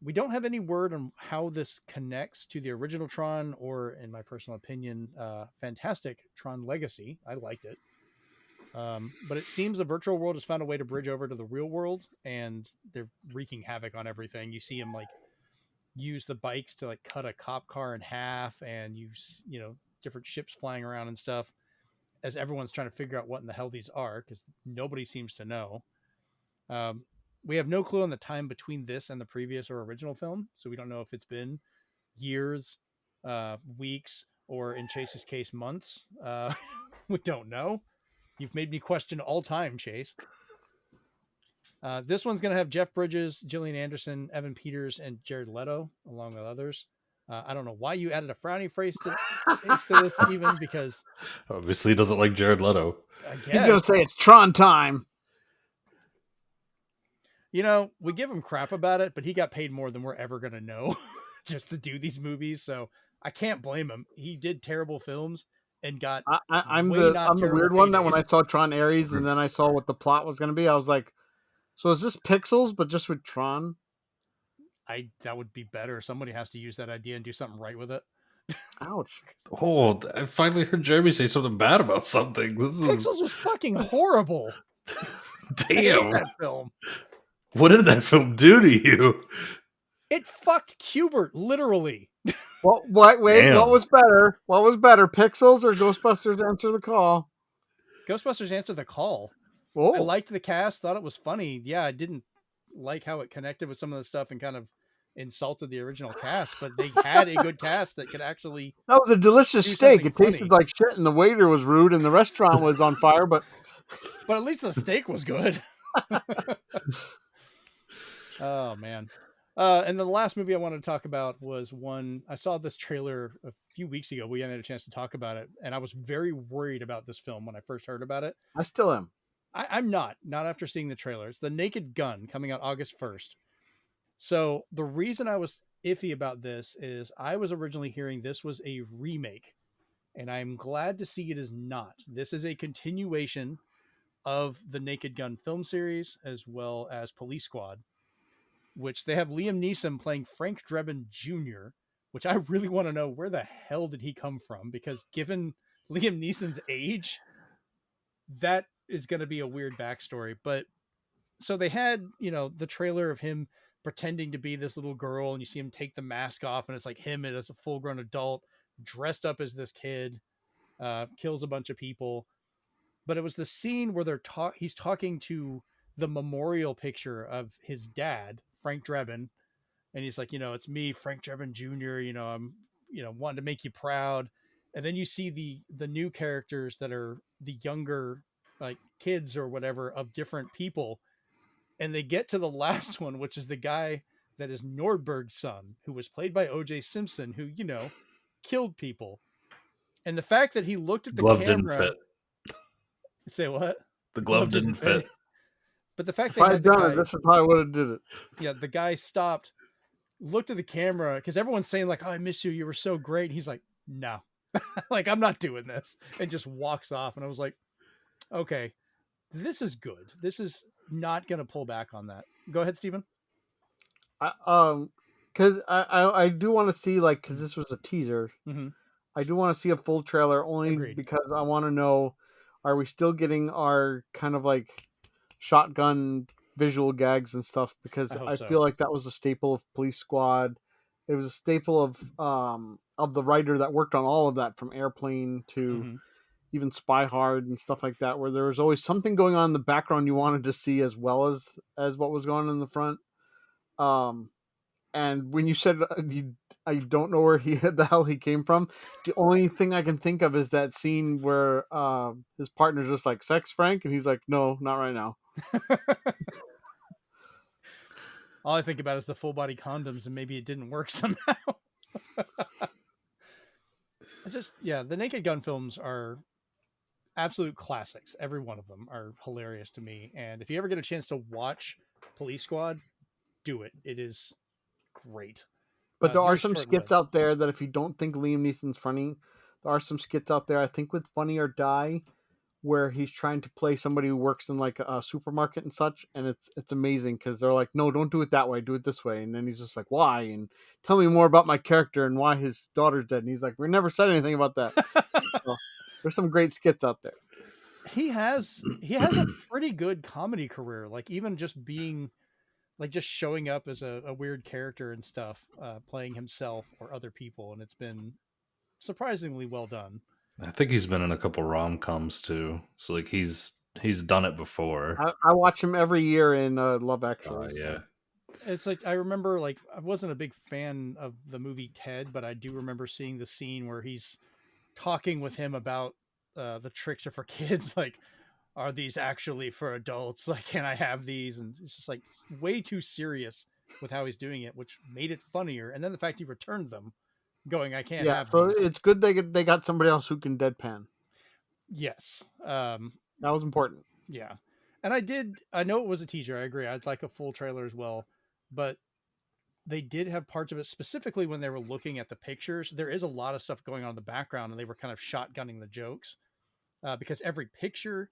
We don't have any word on how this connects to the original Tron or, in my personal opinion, fantastic Tron Legacy. I liked it. But it seems the virtual world has found a way to bridge over to the real world, and they're wreaking havoc on everything. You see them like use the bikes to like cut a cop car in half, and use different ships flying around and stuff, as everyone's trying to figure out what in the hell these are, because nobody seems to know. We have no clue on the time between this and the previous or original film, so we don't know if it's been years, weeks, or in Chase's case, months. We don't know. You've made me question all time, Chase. This one's going to have Jeff Bridges, Gillian Anderson, Evan Peters, and Jared Leto, along with others. I don't know why you added a frowny face to this, Steven, because... Obviously he doesn't like Jared Leto. He's going to say it's Tron time. We give him crap about it, but he got paid more than we're ever going to know just to do these movies, so I can't blame him. He did terrible films and got... I'm the weird one that when I saw Tron Ares and then I saw what the plot was going to be, I was like, so is this Pixels, but just with Tron? That would be better. Somebody has to use that idea and do something right with it. Ouch. Oh, I finally heard Jeremy say something bad about something. Pixels was fucking horrible. Damn. That film. What did that film do to you? It fucked Qbert, literally. What was better? What was better, Pixels or Ghostbusters Answer the Call? Ghostbusters Answer the Call. Oh. I liked the cast, thought it was funny. Yeah, I didn't like how it connected with some of the stuff and kind of insulted the original cast, but they had a good cast that could actually... That was a delicious steak. It tasted like shit, and the waiter was rude, and the restaurant was on fire, but at least the steak was good. Oh, man. And the last movie I wanted to talk about was one... I saw this trailer a few weeks ago. We hadn't had a chance to talk about it, and I was very worried about this film when I first heard about it. I still am. I'm not after seeing the trailers. The Naked Gun, coming out August 1st. So the reason I was iffy about this is I was originally hearing this was a remake, and I'm glad to see it is not. This is a continuation of the Naked Gun film series as well as Police Squad, which they have Liam Neeson playing Frank Drebin Jr., which I really want to know where the hell did he come from, because given Liam Neeson's age, that is going to be a weird backstory. But so they had, the trailer of him pretending to be this little girl, and you see him take the mask off, and it's like him as a full-grown adult dressed up as this kid, kills a bunch of people. But it was the scene where he's talking to the memorial picture of his dad, Frank Drebin, and he's like, it's me, Frank Drebin Jr. I'm, wanting to make you proud. And then you see the new characters that are the younger, like, kids or whatever of different people, and they get to the last one, which is the guy that is Nordberg's son, who was played by O.J. Simpson, who killed people. And the fact that he looked at the Glove camera, didn't fit. Say what? The glove didn't fit. But the fact If they I had had the done guy, it, this is how I would have did it. yeah, the guy stopped, looked at the camera, because everyone's saying like, "Oh, I miss you. You were so great." And he's like, "No, like I'm not doing this," and just walks off. And I was like, "Okay, this is good. This is not going to pull back on that." Go ahead, Steven. Because I do want to see, like, because this was a teaser. Mm-hmm. I do want to see a full trailer, only Agreed. because I want to know, are we still getting our kind of like shotgun visual gags and stuff? Because I so. feel like that was a staple of Police Squad. It was a staple of the writer that worked on all of that, from Airplane to even Spy Hard and stuff like that, where there was always something going on in the background you wanted to see as well as what was going on in the front. And when you said I don't know where the hell he came from, the only thing I can think of is that scene where his partner's just like, "Sex, Frank?" And he's like, "No, not right now." All I think about is the full body condoms, and maybe it didn't work somehow. The Naked Gun films are absolute classics. Every one of them are hilarious to me. And if you ever get a chance to watch Police Squad, do it. It is great. But there are some skits out there that, if you don't think Liam Neeson's funny, there are some skits out there, I think with Funny or Die, where he's trying to play somebody who works in like a supermarket and such, and it's amazing, because they're like, "No, don't do it that way, do it this way," and then he's just like, "Why?" And "Tell me more about my character and why his daughter's dead." And he's like, "We never said anything about that." So, there's some great skits out there. He has a pretty good comedy career, like even just being like just showing up as a weird character and stuff, playing himself or other people, and it's been surprisingly well done. I think he's been in a couple rom-coms too, so like he's done it before. I watch him every year in Love Actually. Yeah. It's like, I remember, like, I wasn't a big fan of the movie Ted, but I do remember seeing the scene where he's talking with him about the tricks are for kids, like, are these actually for adults? Like, can I have these? And it's just like way too serious with how he's doing it, which made it funnier. And then the fact he returned them, going, "I can't have so these." it's good they got somebody else who can deadpan. Yes. That was important. Yeah. And I know it was a teaser. I agree. I'd like a full trailer as well, but they did have parts of it, specifically when they were looking at the pictures. There is a lot of stuff going on in the background, and they were kind of shotgunning the jokes, because every picture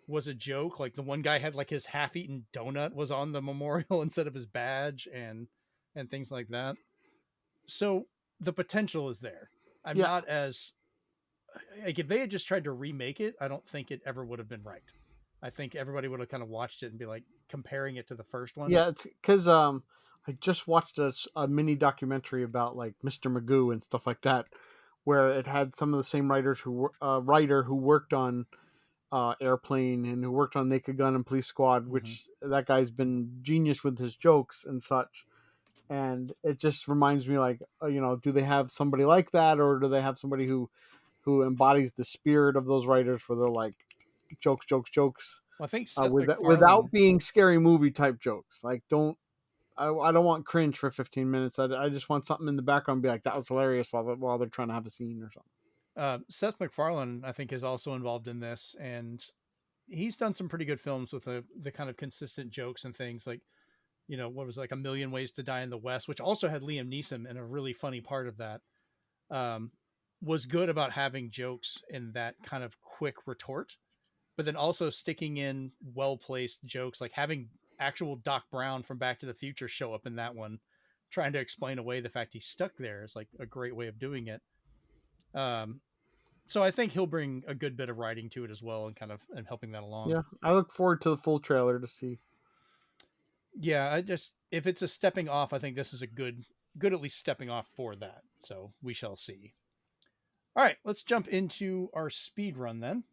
was a joke. Like the one guy had like his half-eaten donut was on the memorial instead of his badge, and things like that. So the potential is there. I'm not as like, if they had just tried to remake it, I don't think it ever would have been right. I think everybody would have kind of watched it and be like comparing it to the first one. Yeah, it's because I just watched a mini documentary about like Mr. Magoo and stuff like that, where it had some of the same writers writer who worked on Airplane and who worked on Naked Gun and Police Squad, which that guy's been genius with his jokes and such. And it just reminds me, like, do they have somebody like that, or do they have somebody who embodies the spirit of those writers, where they're like jokes. Well, I think without being scary movie type jokes. Like, I don't want cringe for 15 minutes. I just want something in the background, be like, that was hilarious while they're trying to have a scene or something. Seth MacFarlane, I think, is also involved in this, and he's done some pretty good films with the kind of consistent jokes and things, like, what was like A Million Ways to Die in the West, which also had Liam Neeson, and a really funny part of that was good about having jokes in that kind of quick retort. but then also sticking in well-placed jokes, like having actual Doc Brown from Back to the Future show up in that one, trying to explain away the fact he's stuck there is like a great way of doing it. So I think he'll bring a good bit of writing to it as well, and helping that along. Yeah, I look forward to the full trailer to see. Yeah, if it's a stepping off, I think this is a good at least stepping off for that. So we shall see. All right, let's jump into our speed run then.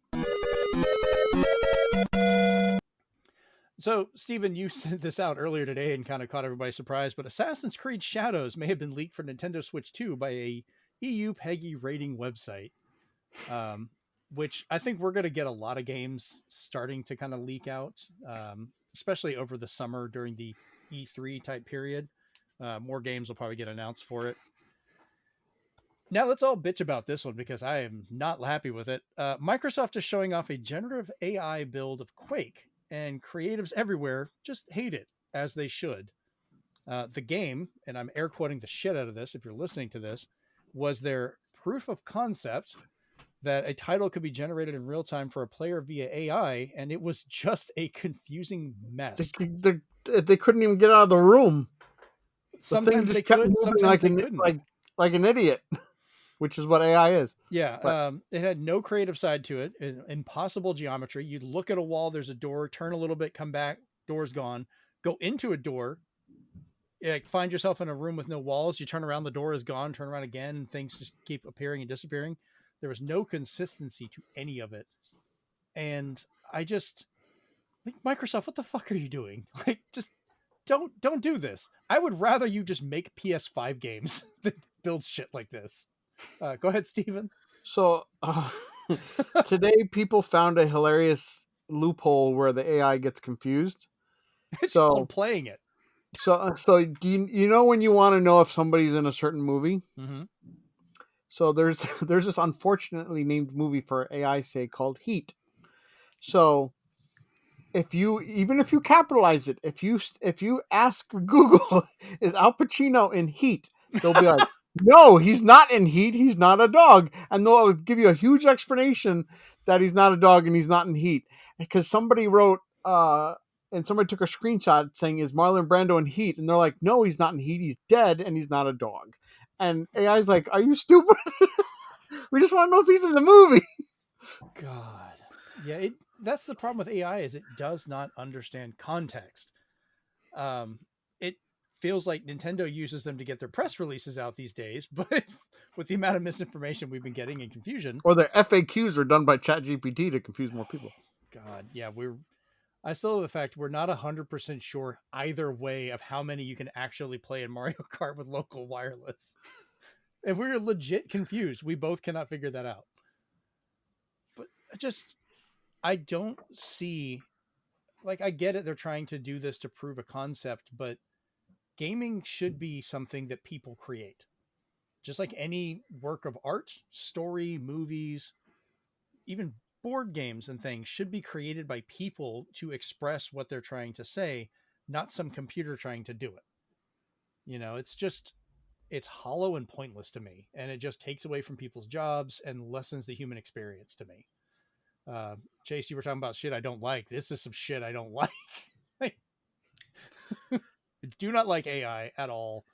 So, Steven, you sent this out earlier today and kind of caught everybody surprised, but Assassin's Creed Shadows may have been leaked for Nintendo Switch 2 by a EU PEGI rating website, which I think we're going to get a lot of games starting to kind of leak out, especially over the summer during the E3 type period. More games will probably get announced for it. Now let's all bitch about this one because I am not happy with it. Microsoft is showing off a generative AI build of Quake, and creatives everywhere just hate it, as they should. The game, and I'm air quoting the shit out of this if you're listening to this, was their proof of concept that a title could be generated in real time for a player via AI, and it was just a confusing mess. They couldn't even get out of the room. Sometimes they could, sometimes they couldn't. Like an idiot, which is what AI is. Yeah, but it had no creative side to it. Impossible geometry. You'd look at a wall, there's a door, turn a little bit, come back, door's gone. Go into a door, find yourself in a room with no walls. You turn around, the door is gone. Turn around again, and things just keep appearing and disappearing. There was no consistency to any of it, and I just like, Microsoft, what the fuck are you doing? Like, just don't do this. I would rather you just make PS5 games than build shit like this. Go ahead, Steven. So today people found a hilarious loophole where the AI gets confused. It's called playing it. So do you know when you want to know if somebody's in a certain movie? Mm-hmm. So there's this unfortunately named movie for AI's sake called Heat. So if you capitalize it, if you ask Google, is Al Pacino in Heat? They'll be like, no, he's not in Heat. He's not a dog. And they'll give you a huge explanation that he's not a dog and he's not in Heat. Because somebody wrote, and somebody took a screenshot saying, is Marlon Brando in Heat? And they're like, no, he's not in Heat. He's dead and he's not a dog. And AI's like, are you stupid? We just want to know if he's in the movie. God. Yeah, that's the problem with AI is it does not understand context. It feels like Nintendo uses them to get their press releases out these days, but with the amount of misinformation we've been getting and confusion. Or the FAQs are done by ChatGPT to confuse more people. God, yeah, I still have the fact we're not 100% sure either way of how many you can actually play in Mario Kart with local wireless. If we're legit confused, we both cannot figure that out. But I don't see, like, I get it. They're trying to do this to prove a concept, but gaming should be something that people create. Just like any work of art, story, movies, even board games and things should be created by people to express what they're trying to say, not some computer trying to do it. You know, it's hollow and pointless to me, and it just takes away from people's jobs and lessens the human experience to me. Chase, you were talking about shit I don't like. This is some shit I don't like. I do not like AI at all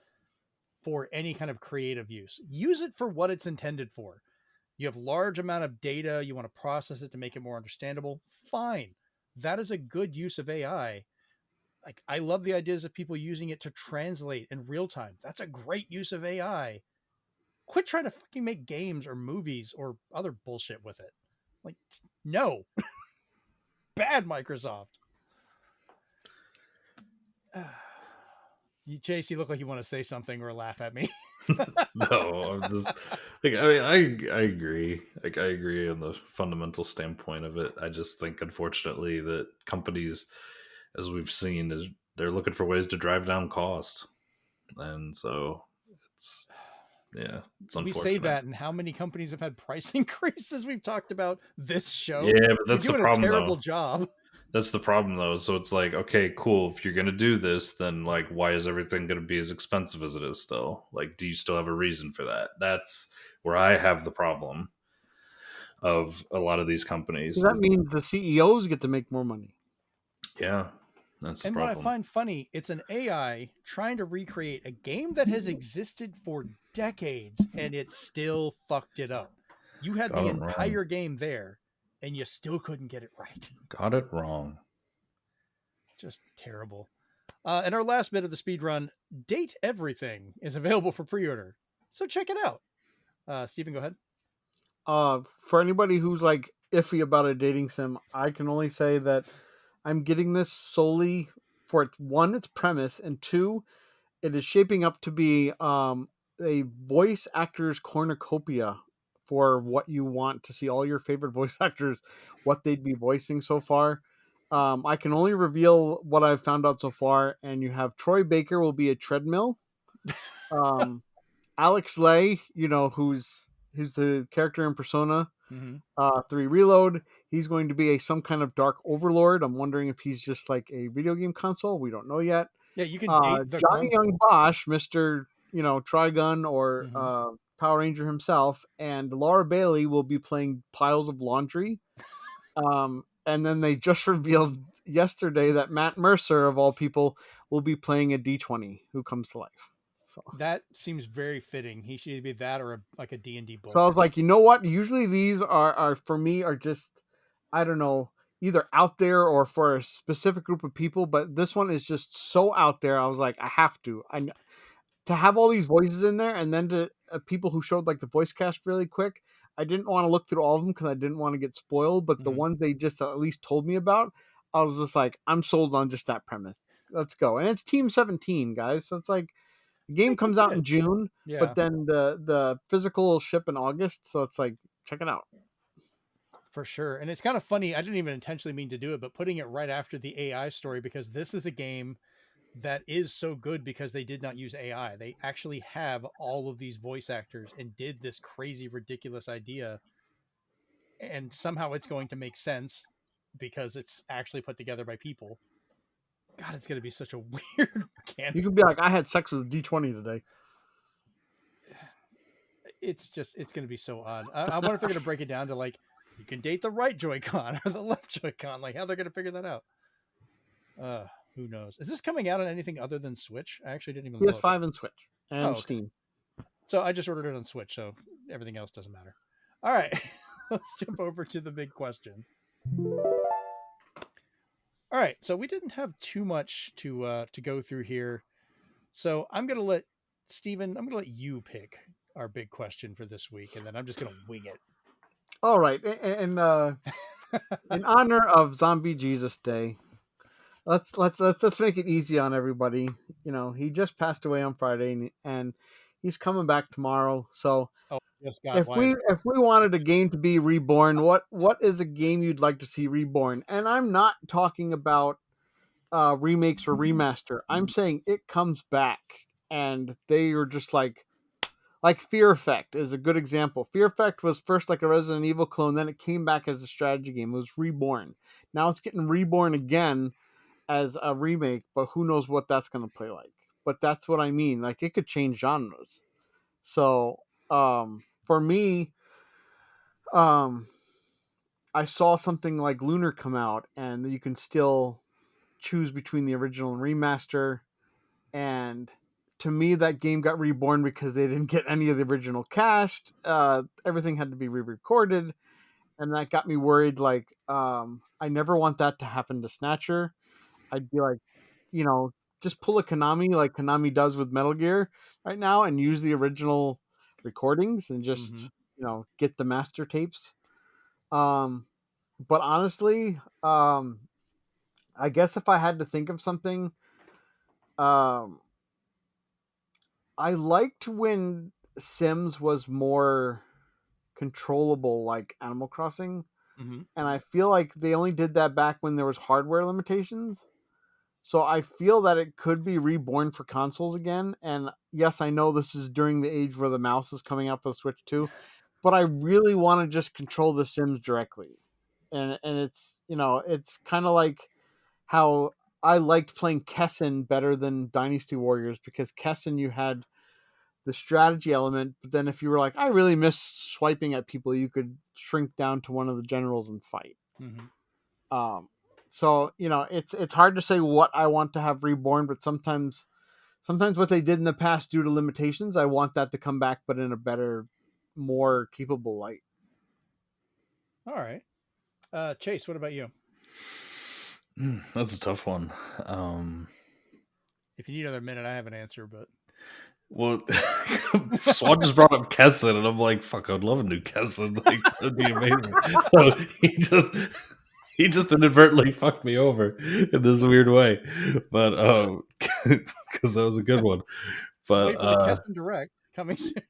for any kind of creative use. Use it for what it's intended for. You have large amount of data, you want to process it to make it more understandable. Fine. That is a good use of AI. Like, I love the ideas of people using it to translate in real time. That's a great use of AI. Quit trying to fucking make games or movies or other bullshit with it. Like, no. Bad Microsoft. Chase, you look like you want to say something or laugh at me. No, I'm just like, I agree. Like, I agree on the fundamental standpoint of it. I just think, unfortunately, that companies, as we've seen, they're looking for ways to drive down cost, and so it's unfortunate. We say that, and how many companies have had price increases? We've talked about this show. Yeah, but that's the problem. A terrible job. That's the problem, though. So it's like, okay, cool. If you're going to do this, then, like, why is everything going to be as expensive as it is still? Like, do you still have a reason for that? That's where I have the problem. of a lot of these companies. That means the CEOs get to make more money. Yeah, that's the And problem. what I find funny, it's an AI trying to recreate a game that has existed for decades and it still fucked it up. You had Got the it wrong. entire game there and you still couldn't get it right. Got it wrong. Just terrible. And our last bit of the speed run, Date Everything, is available for pre-order. So check it out. Steven, go ahead. For anybody who's like iffy about a dating sim, I can only say that I'm getting this solely for its premise, and two, it is shaping up to be a voice actors cornucopia for what you want to see all your favorite voice actors, what they'd be voicing so far. I can only reveal what I've found out so far, and you have Troy Baker will be a treadmill. Alex Lay, who's the character in Persona 3 Reload. He's going to be some kind of dark overlord. I'm wondering if he's just like a video game console. We don't know yet. Yeah, you can date the Johnny console. Young Bosch, Mr. Trigun or Power Ranger himself, and Laura Bailey will be playing piles of laundry. And then they just revealed yesterday that Matt Mercer, of all people, will be playing a D20 who comes to life. So that seems very fitting. He should either be that or like a D&D book. So I was like, you know what? Usually these are for me are just, I don't know, either out there or for a specific group of people. But this one is just so out there. I was like, I have to. To have all these voices in there, and then to people who showed like the voice cast really quick. I didn't want to look through all of them because I didn't want to get spoiled. But the ones they just at least told me about, I was just like, I'm sold on just that premise. Let's go. And it's Team 17, guys. So it's like the game comes out in June, but then the physical will ship in August. So it's like, check it out. For sure. And it's kind of funny. I didn't even intentionally mean to do it, but putting it right after the AI story, because this is a game that is so good because they did not use AI. They actually have all of these voice actors and did this crazy, ridiculous idea. And somehow it's going to make sense because it's actually put together by people. God, it's going to be such a weird mechanic. You can be like, I had sex with a D20 today. It's going to be so odd. I wonder if they're going to break it down to like, you can date the right Joy-Con or the left Joy-Con. Like how they're going to figure that out. Who knows? Is this coming out on anything other than Switch? I actually didn't even look. PS5 and Switch and Steam. So I just ordered it on Switch, so everything else doesn't matter. All right, let's jump over to the big question. All right, so we didn't have too much to go through here, so I'm gonna let Steven, I'm gonna let you pick our big question for this week, and then I'm just gonna wing it. All right, and in honor of Zombie Jesus Day, let's make it easy on everybody. He just passed away on Friday, and he's coming back tomorrow. So if we wanted a game to be reborn, what is a game you'd like to see reborn? And I'm not talking about remakes or remaster. I'm saying it comes back, and they are just like Fear Effect is a good example. Fear Effect was first like a Resident Evil clone, then it came back as a strategy game. It was reborn. Now it's getting reborn again as a remake, but who knows what that's going to play like. But that's what I mean. Like, it could change genres. So, for me, I saw something like Lunar come out, and you can still choose between the original and remaster. And to me, that game got reborn because they didn't get any of the original cast. Everything had to be re-recorded, and that got me worried. Like, I never want that to happen to Snatcher. I'd be like, just pull a Konami like Konami does with Metal Gear right now and use the original recordings and just, get the master tapes. But honestly, I guess if I had to think of something, I liked when Sims was more controllable, like Animal Crossing. And I feel like they only did that back when there was hardware limitations. So I feel that it could be reborn for consoles again. And yes, I know this is during the age where the mouse is coming out for the Switch too, but I really want to just control the Sims directly. And it's, it's kind of like how I liked playing Kessen better than Dynasty Warriors, because Kessen, you had the strategy element. But then if you were like, I really miss swiping at people, you could shrink down to one of the generals and fight. Mm-hmm. So it's hard to say what I want to have reborn, but sometimes what they did in the past due to limitations, I want that to come back, but in a better, more capable light. All right. Chase, what about you? That's a tough one. If you need another minute, I have an answer, but Well, Swan just brought up Kessin, and I'm like, fuck, I'd love a new Kessin. Like, that'd be amazing. So he just inadvertently fucked me over in this weird way. But because that was a good one. But wait for the Kessin Direct coming soon.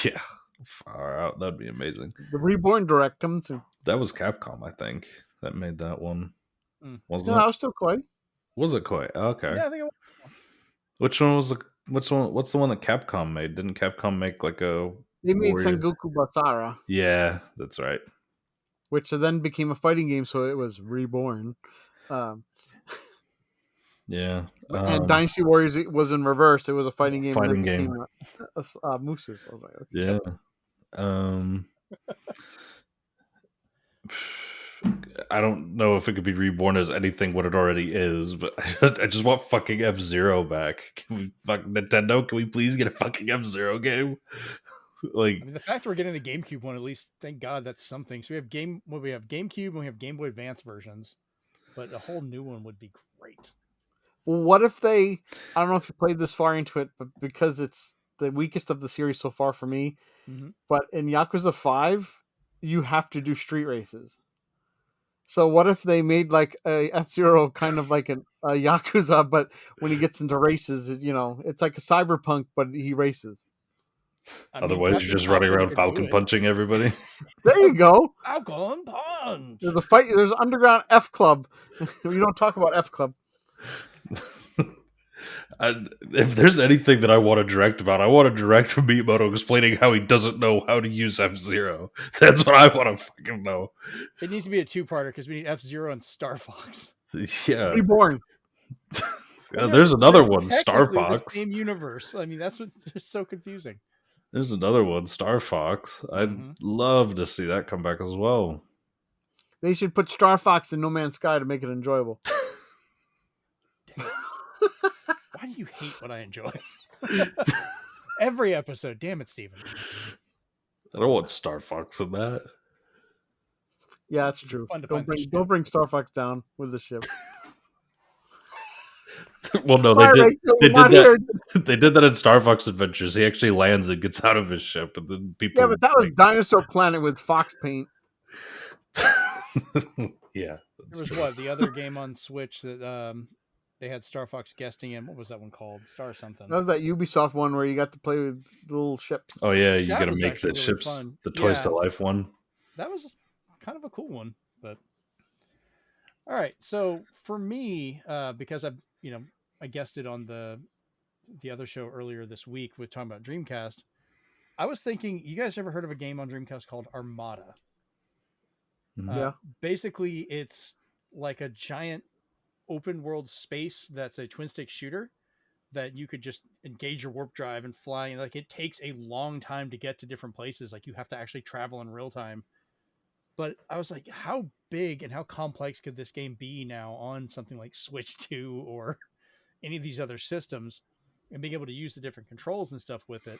Yeah, far out. That'd be amazing. The Reborn Direct comes soon. That was Capcom, I think, that made that one. Wasn't No, it? that was still Koei. Was it Koei? Okay. Yeah, I think it was. Which one was what's the one that Capcom made? Didn't Capcom make like a They made warrior? Sengoku Basara, Yeah, that's right. which then became a fighting game, so it was Reborn. Yeah. And Dynasty Warriors was in reverse. It was a fighting game. Fighting and then game. became Musus. I was like, okay. Yeah. I don't know if it could be reborn as anything what it already is, but I just want fucking F-Zero back. Can we fuck Nintendo? Can we please get a fucking F-Zero game? Like, I mean, the fact we're getting the GameCube one, at least, thank God, that's something. So we have GameCube and we have Game Boy Advance versions, but a whole new one would be great. Well, what if I don't know if you played this far into it, but because it's the weakest of the series so far for me, but in Yakuza 5, you have to do street races. So what if they made like a F-Zero kind of like a Yakuza, but when he gets into races, it's like a Cyberpunk, but he races. Otherwise, you're just running around Falcon punching everybody. There you go. Falcon punch. There's Underground F Club. We don't talk about F Club. If there's anything that I want to direct about, I want to direct from Miyamoto explaining how he doesn't know how to use F-Zero. That's what I want to fucking know. It needs to be a two-parter because we need F-Zero and Star Fox. Yeah. Reborn. There's another one, Star Fox. The same universe. I mean, that's what's so confusing. There's another one, Star Fox. I'd love to see that come back as well. They should put Star Fox in No Man's Sky to make it enjoyable. Why do you hate what I enjoy? Every episode. Damn it, Steven. I don't want Star Fox in that. Yeah, that's true. Don't bring Star Fox down with the ship. Well, no, they did that in Star Fox Adventures. He actually lands and gets out of his ship, and then people. Yeah, but that was Dinosaur Planet with fox paint. Yeah, there was the other game on Switch that they had Star Fox guesting in. What was that one called? Star something. That was that Ubisoft one where you got to play with little ships. Oh yeah, you got to make the ships, fun. The Toys to Life one. That was kind of a cool one, but all right. So for me, because I guested on the other show earlier this week with talking about Dreamcast, I was thinking, you guys ever heard of a game on Dreamcast called Armada? Yeah. Basically, it's like a giant open world space that's a twin stick shooter that you could just engage your warp drive and fly. And like, it takes a long time to get to different places. Like, you have to actually travel in real time. But I was like, how big and how complex could this game be now on something like Switch 2 or any of these other systems, and being able to use the different controls and stuff with it?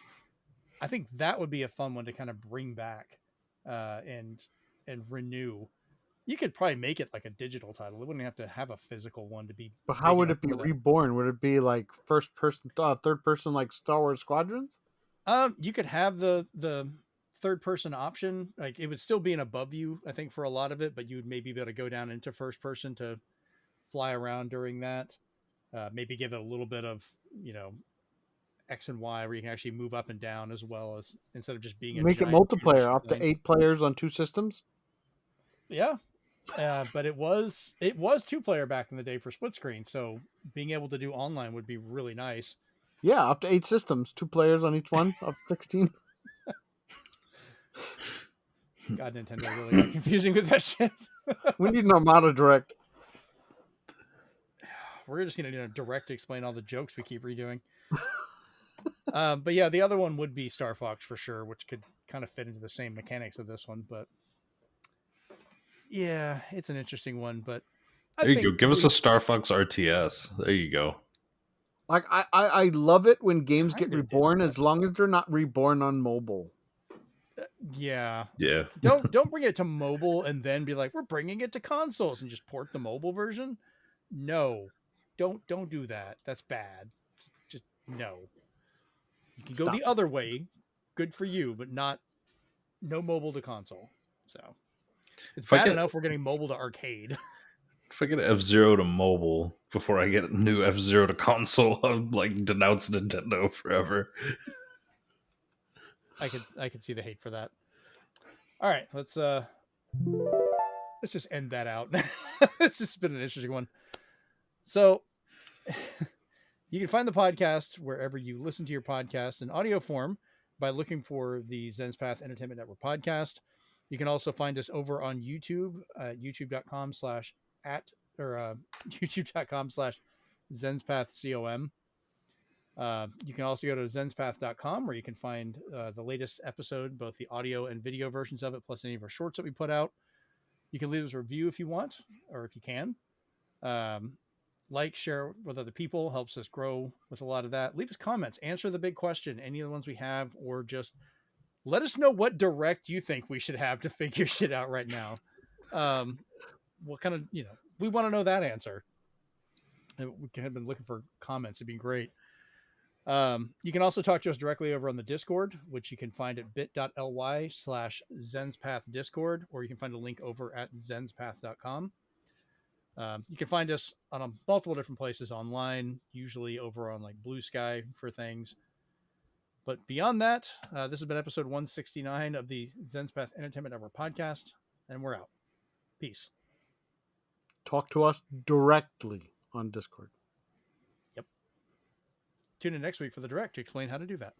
I think that would be a fun one to kind of bring back and renew. You could probably make it like a digital title. It wouldn't have to have a physical one to be. But how would it be reborn? Would it be like first person, third person, like Star Wars Squadrons? You could have the third person option. Like, it would still be an above view, I think, for a lot of it, but you would maybe be able to go down into first person to fly around during that. Maybe give it a little bit of, X and Y where you can actually move up and down, as well as instead of just being make it multiplayer up to 8 players on 2 systems. Yeah. But it was 2-player back in the day for split screen. So being able to do online would be really nice. Yeah. Up to 8 systems, 2 players on each one, up to 16. God, Nintendo really got confusing with that shit. We need an Armada Direct. We're just going to direct explain all the jokes we keep redoing. But yeah, the other one would be Star Fox for sure, which could kind of fit into the same mechanics of this one. But yeah, it's an interesting one. But I There you think go. Give us a Star Fox RTS. There you go. Like I love it when games get Kinda did reborn that. as long as they're not reborn on mobile. Yeah. Yeah. Don't bring it to mobile and then be like, we're bringing it to consoles and just port the mobile version. No, don't do that. That's bad. Just no. You can go Stop the other way. Good for you, but no mobile to console. So it's If I bad get enough we're getting mobile to arcade. if I get F-Zero to mobile before I get new F-Zero to console, I'll like denounce Nintendo forever. I could see the hate for that. All right, let's just end that out. It's just been an interesting one. So you can find the podcast wherever you listen to your podcast in audio form by looking for the Zenspath Entertainment Network podcast. You can also find us over on YouTube, youtube.com/Zenspath.com. You can also go to zenspath.com where you can find the latest episode, both the audio and video versions of it, plus any of our shorts that we put out. You can leave us a review if you want, or if you can. Like, share with other people, helps us grow with a lot of that. Leave us comments, answer the big question, any of the ones we have, or just let us know what direct you think we should have to figure shit out right now. What kind of, we want to know that answer. We have been looking for comments. It'd be great. You can also talk to us directly over on the Discord, which you can find at bit.ly/Zenspath Discord, or you can find a link over at zenspath.com. You can find us on multiple different places online, usually over on like Blue Sky for things. But beyond that, this has been episode 169 of the Zenspath Entertainment Network podcast, and we're out. Peace. Talk to us directly on Discord. Yep. Tune in next week for the direct to explain how to do that.